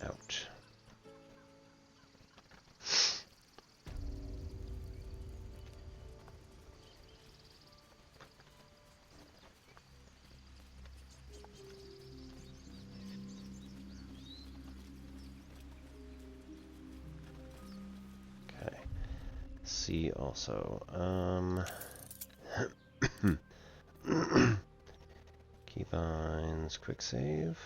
Out. Okay. See also, Keybinds, quick save.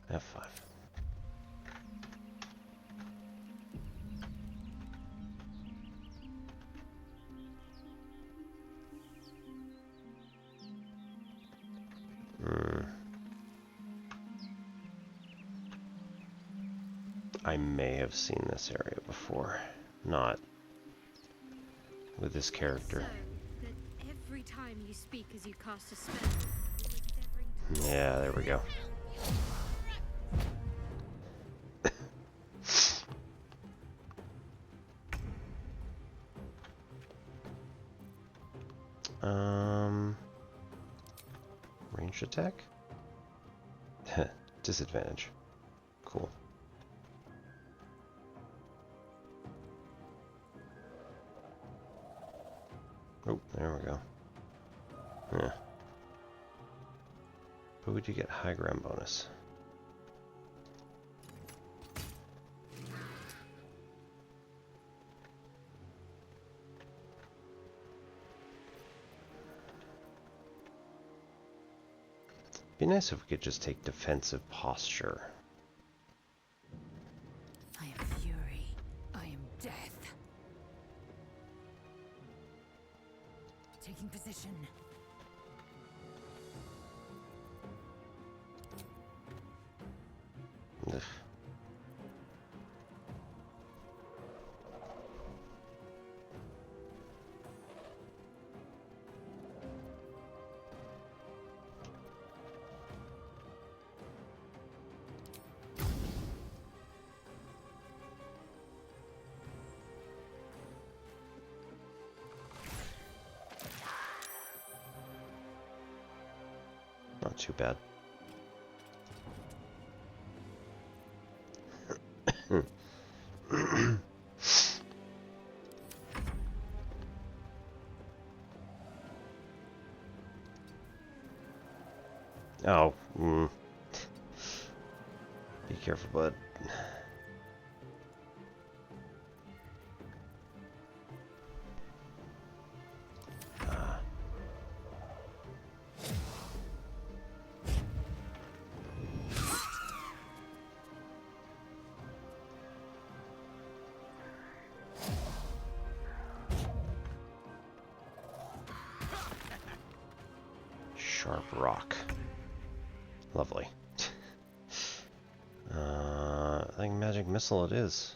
F5. I may have seen this area before. Not with this character. So, that every time you speak as you cast a spell, you're endeavoring to... Yeah, there we go. Ranged attack? Disadvantage. Cool. Oh, there we go. Yeah. But we do get high ground bonus. Be nice if we could just take defensive posture. I am fury. I am death. Taking position. Ugh. Not too bad. Oh, be careful, bud. Sharp rock. Lovely. I think magic missile it is.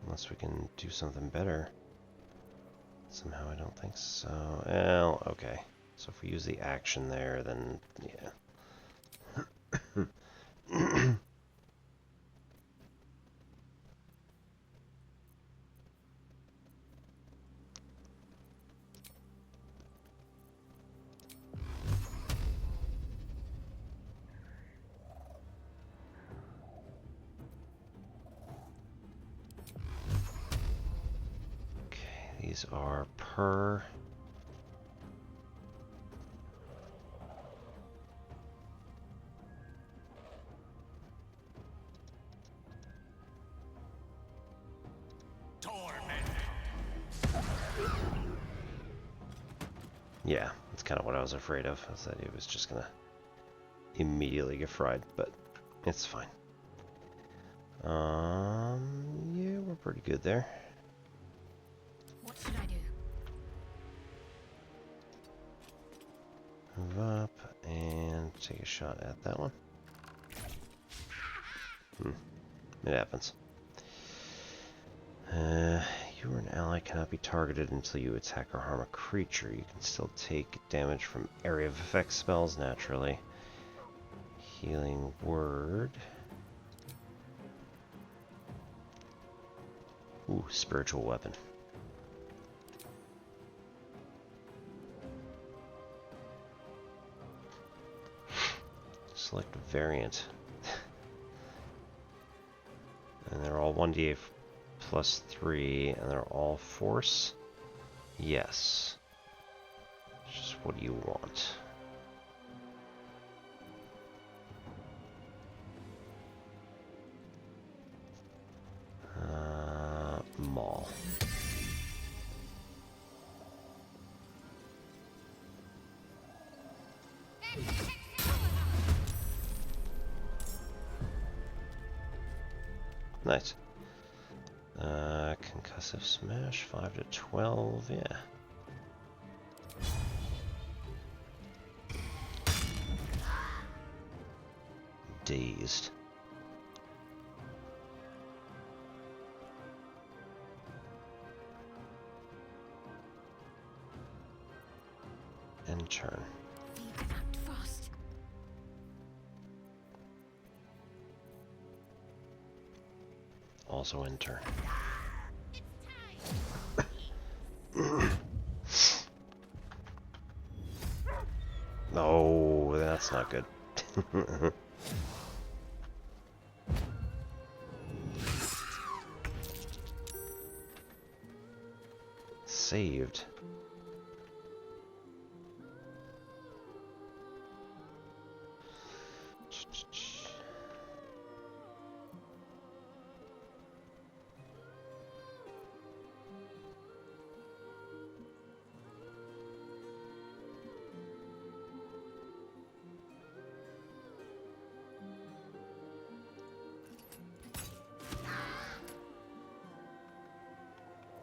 Unless we can do something better. Somehow I don't think so. Well, okay. So if we use the action there, then yeah. These are per... Yeah, that's kind of what I was afraid of. I thought it was just gonna immediately get fried, but it's fine. Yeah, we're pretty good there. What should I do? Move up and take a shot at that one. It happens. You or an ally cannot be targeted until you attack or harm a creature. You can still take damage from area of effect spells naturally. Healing word. Ooh, spiritual weapon. Select variant. And they're all 1d8 plus 3, and they're all force? Yes. Just what do you want? Maul. Nice. Concussive smash, 5 to 12, yeah. Dazed. also end turn. Oh, that's not good. Saved.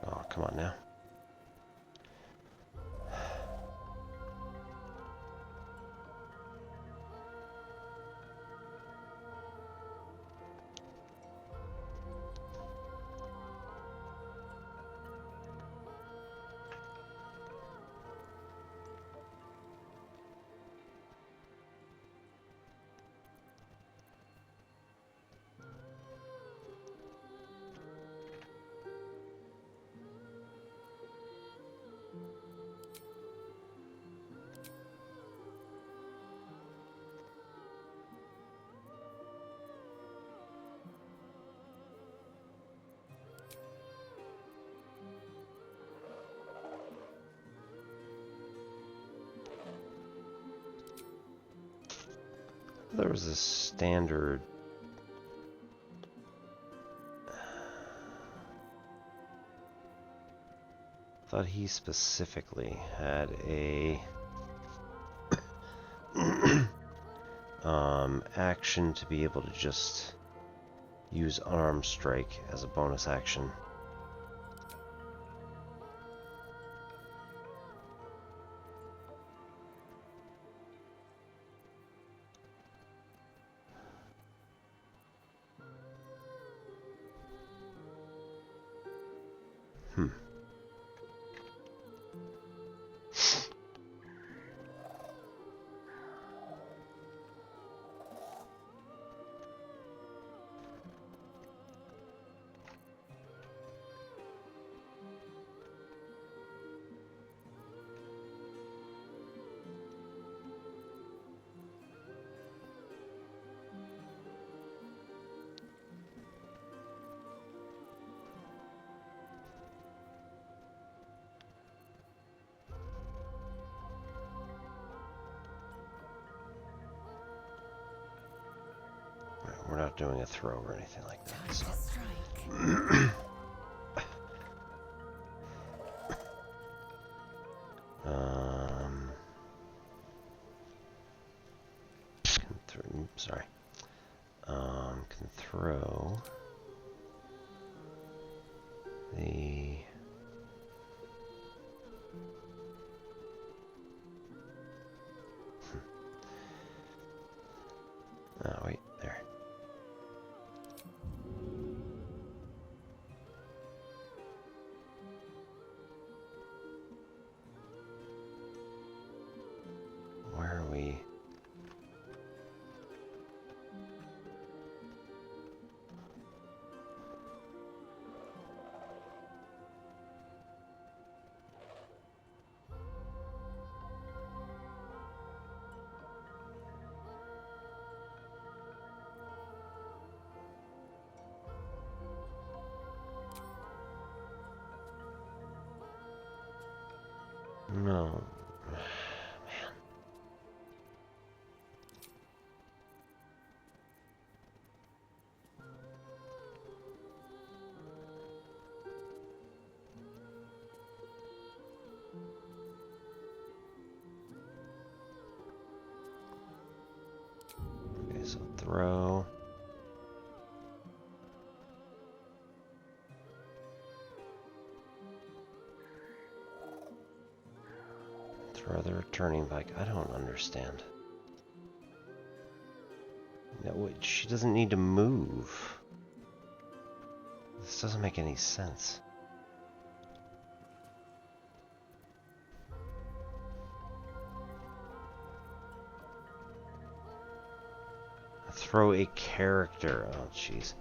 Oh, come on now. There was a standard. Thought he specifically had a action to be able to just use arm strike as a bonus action. We're not doing a throw or anything like that. So. Sorry. Can throw the oh wait, there. Where are we? No. Okay, so throw. Throw the returning bike. I don't understand. No, she doesn't need to move. This doesn't make any sense. Throw a character. Oh, jeez.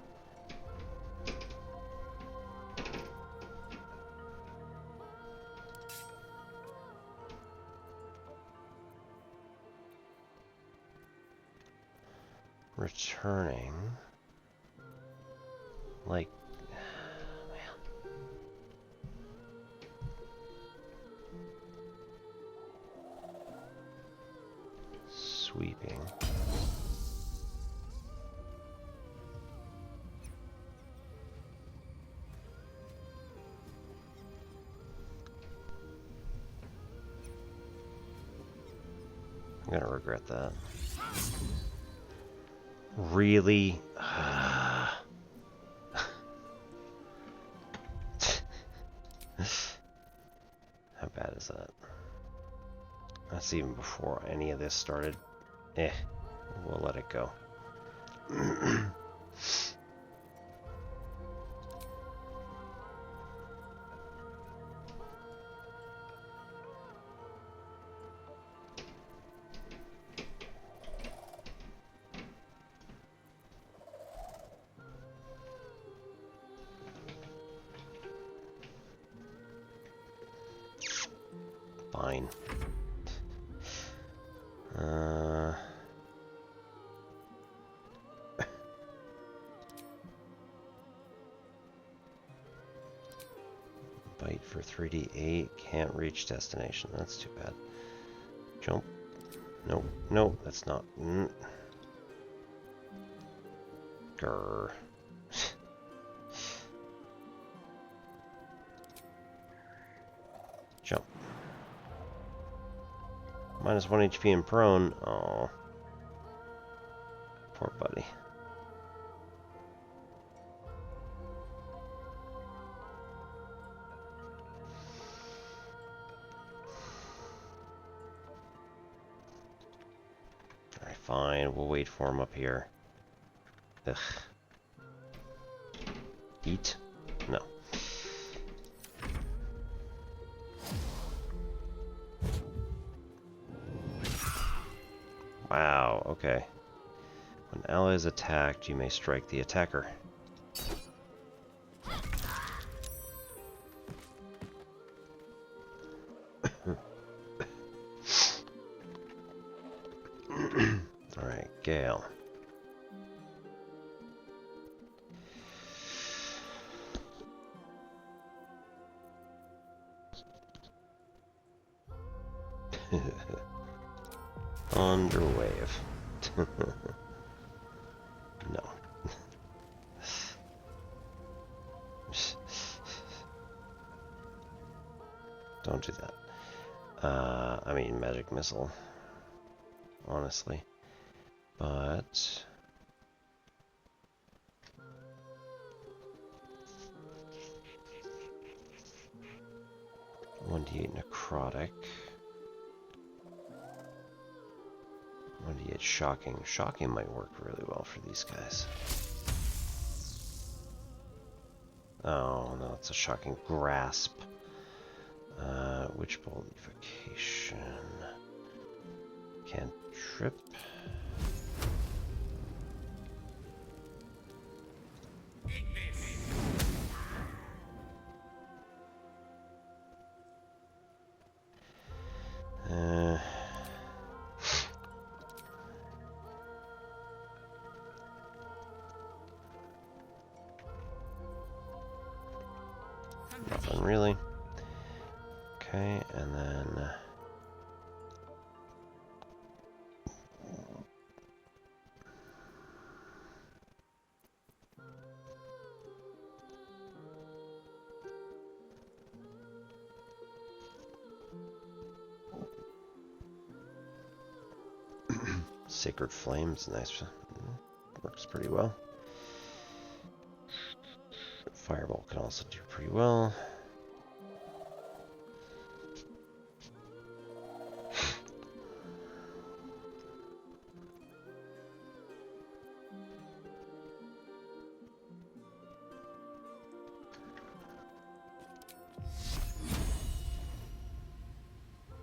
returning. Like, sweeping. I'm gonna regret that. Really? How bad is that? That's even before any of this started. We'll let it go. Fine. Bite for 3d8. Can't reach destination. That's too bad. Jump. Nope. Nope. That's not. Grr. Jump. -1 HP and prone. Oh. Poor buddy. Alright, fine. We'll wait for him up here. Ugh. Eat? No. Wow, okay. When an ally is attacked, you may strike the attacker. Alright, Gale. Underwave. No. Don't do that. I mean, magic missile. Honestly. But... 1d8 necrotic. 1d8 shocking. Shocking might work really well for these guys. Oh, no, it's a shocking grasp. Witchbolt evocation. Cantrip. Nothing really. Okay, and then... Sacred Flames, nice. Works pretty well. Fireball can also do pretty well.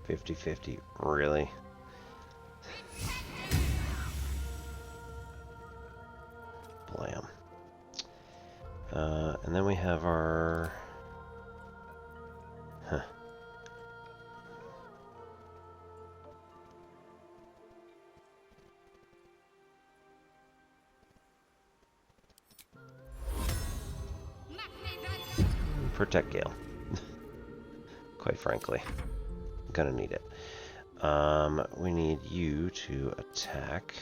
$50-50, really? Blam. And then we have our... protect Gale. Quite frankly. Gonna need it. We need you to attack.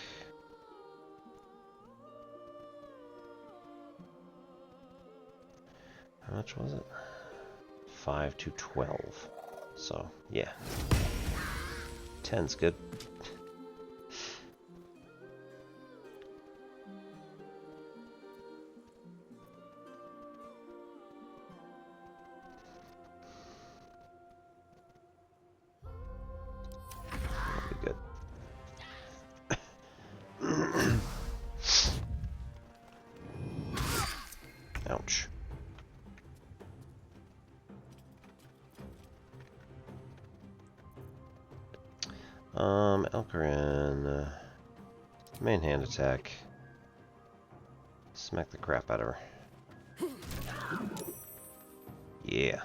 How much was it? 5 to 12. So, yeah. 10's good. Ouch. Elkorin, main hand attack. Smack the crap out of her. Yeah.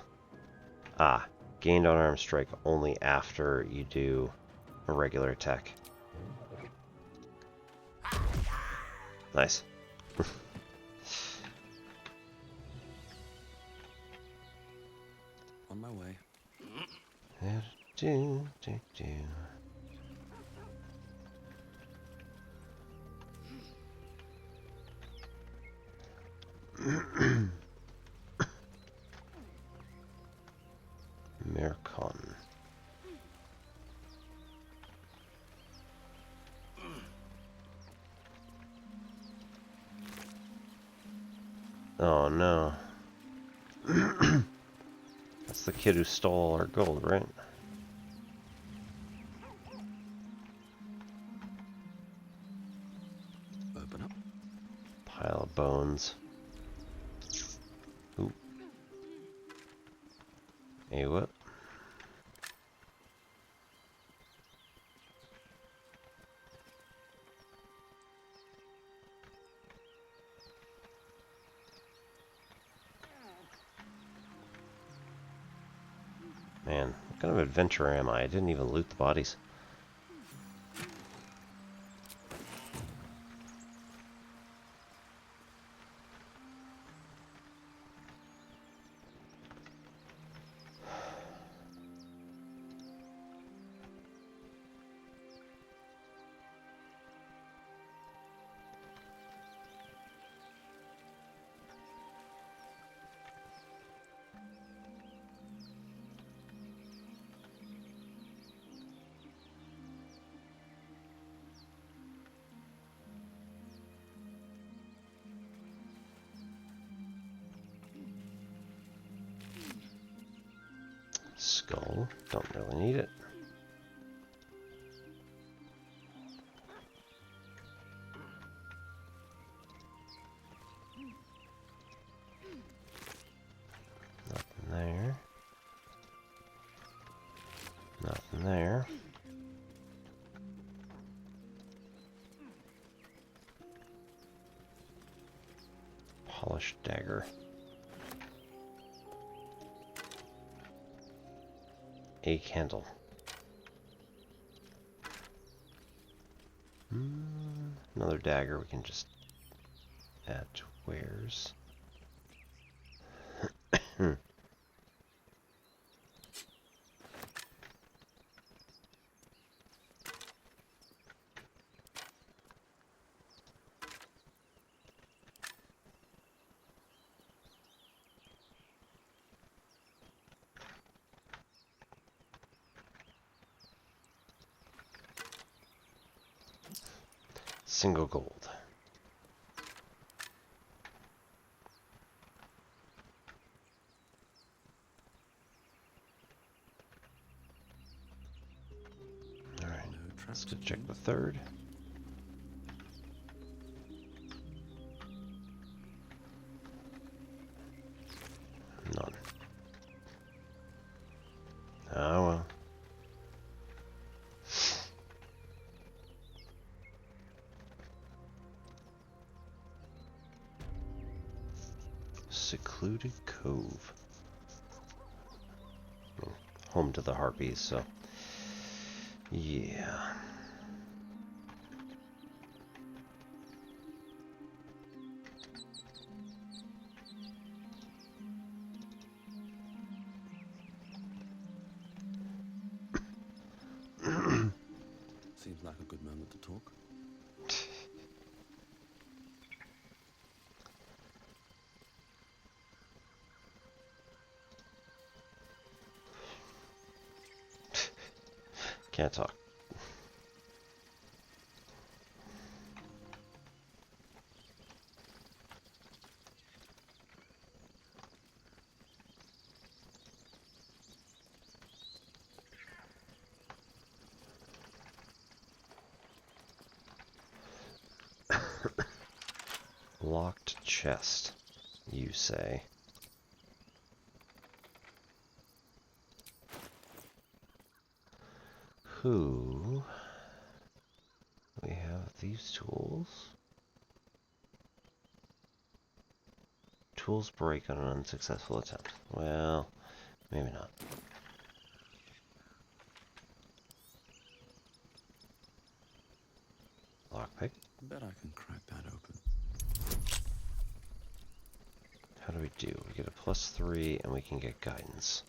Ah, gained unarmed strike only after you do a regular attack. Nice. On my way. Do, do, do. Mircon. Oh no. That's the kid who stole all our gold, right? Open up. Pile of bones. Ooh. Hey, what? Man, what kind of adventurer am I? I didn't even loot the bodies. Skull, don't really need it. Nothing there. Nothing there. Polished dagger. A candle. Another dagger we can just add to wares. Single gold. Alright, let's go check the third. None. Oh well. Secluded Cove. Home to the Harpies, so yeah. Seems like a good moment to talk. Can't talk. Locked chest, you say? Who? We have these tools. Tools break on an unsuccessful attempt. Well, maybe not. Lockpick. Bet I can crack that open. How do we do? We get a +3 and we can get guidance.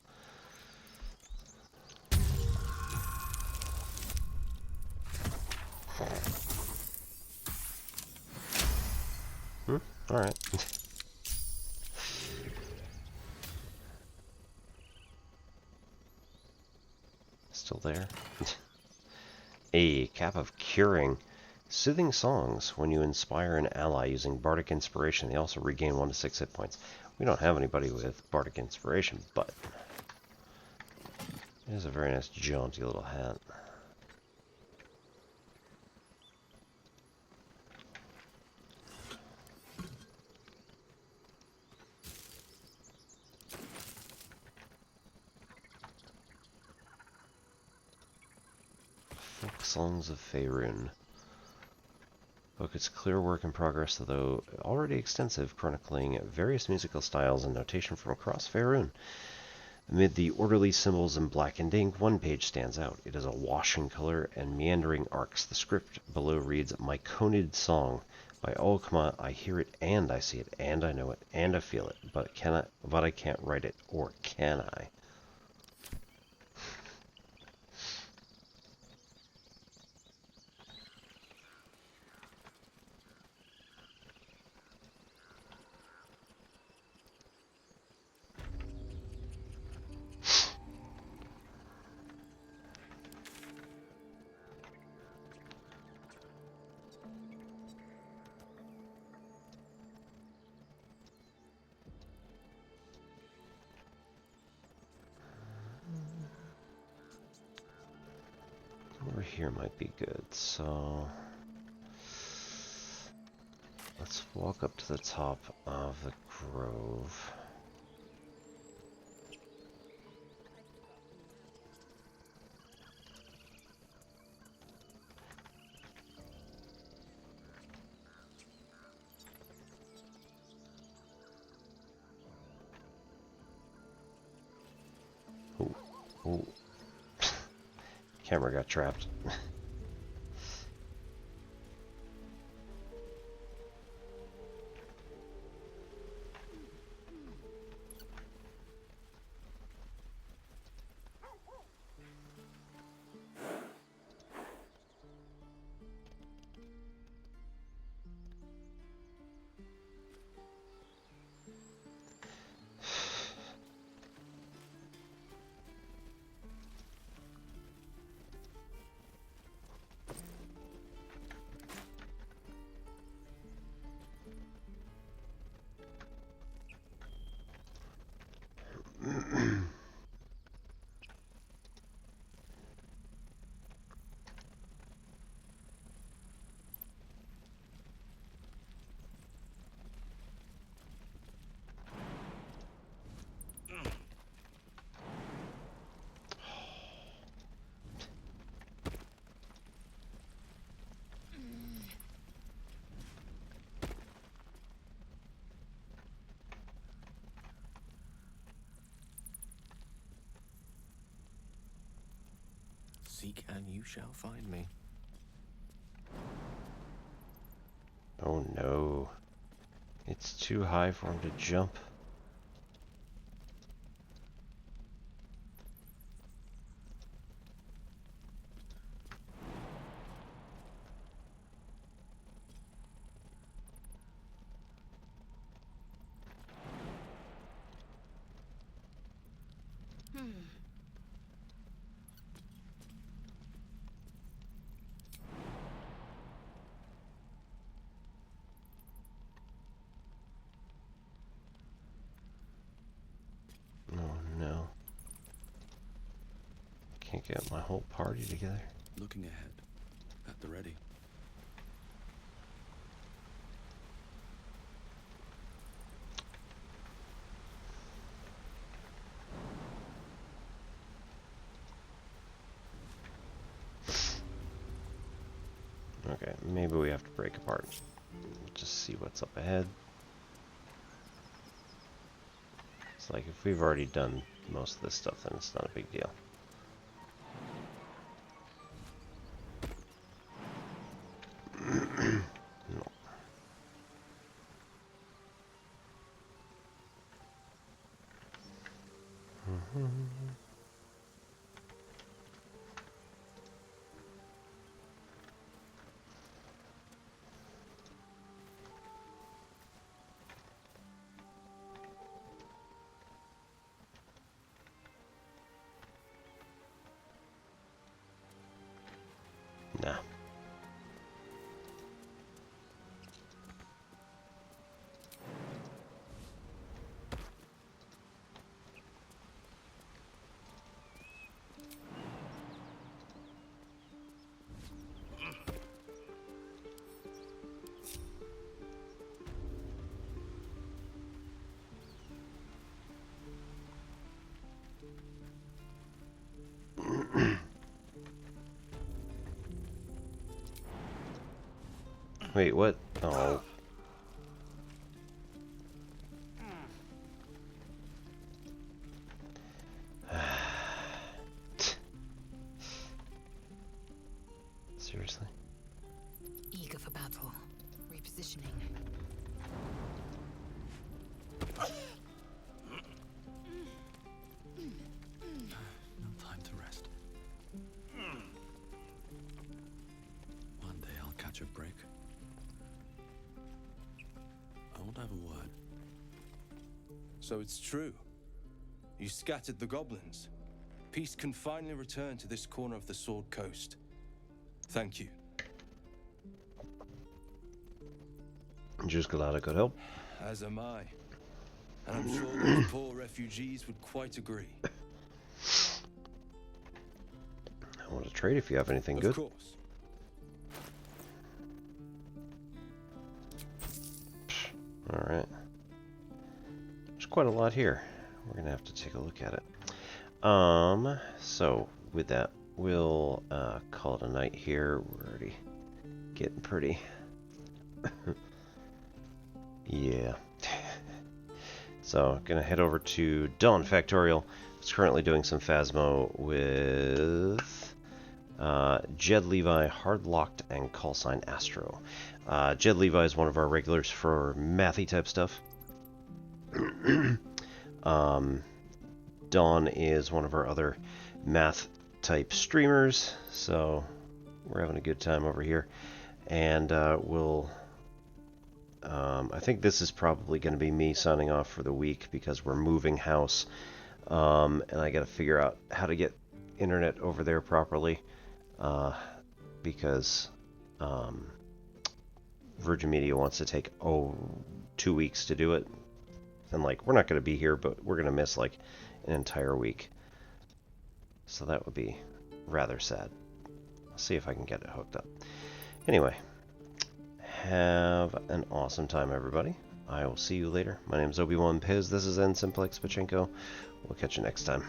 Alright. Still there. A cap of curing. Soothing songs. When you inspire an ally using bardic inspiration, they also regain 1 to 6 hit points. We don't have anybody with bardic inspiration, but it is a very nice jaunty little hat. Folk Songs of Faerun. Book is clear work in progress, though already extensive, chronicling various musical styles and notation from across Faerun. Amid the orderly symbols in blackened ink, one page stands out. It is awash in color and meandering arcs. The script below reads, "My conid song. By Olkma, I hear it and I see it and I know it and I feel it, but I can't write it, or can I?" Over here might be good, so let's walk up to the top of the grove. Ooh, ooh. Camera got trapped. Seek and you shall find me. Oh no. It's too high for him to jump. get my whole party together. Looking ahead, at the ready. Okay, maybe we have to break apart. Just see what's up ahead. It's like if we've already done most of this stuff, then it's not a big deal. No. Nah. Wait, what? Oh. Seriously? Eager for battle. Repositioning. No time to rest. One day I'll catch a break. I want to have a word. So it's true. You scattered the goblins. Peace can finally return to this corner of the Sword Coast. Thank you. Just glad I could help. As am I. And I'm sure those poor refugees would quite agree. I want to trade if you have anything good. Of course. Alright. There's quite a lot here. We're going to have to take a look at it. So, with that, we'll call it a night here. We're already getting pretty... yeah. So, gonna head over to Dawn Factorial. It's currently doing some Phasmo with Jed Levi, Hardlocked, and Callsign Astro. Jed Levi is one of our regulars for mathy type stuff. Dawn is one of our other math type streamers, so we're having a good time over here. And we'll... I think this is probably going to be me signing off for the week because we're moving house, and I got to figure out how to get internet over there properly, because Virgin Media wants to take 2 weeks to do it, and like we're not going to be here, but we're going to miss like an entire week, so that would be rather sad. I'll see if I can get it hooked up. Anyway. Have an awesome time, everybody. I will see you later. My name is Obi-Wan Piz. This is N Simplex Pachenko. We'll catch you next time.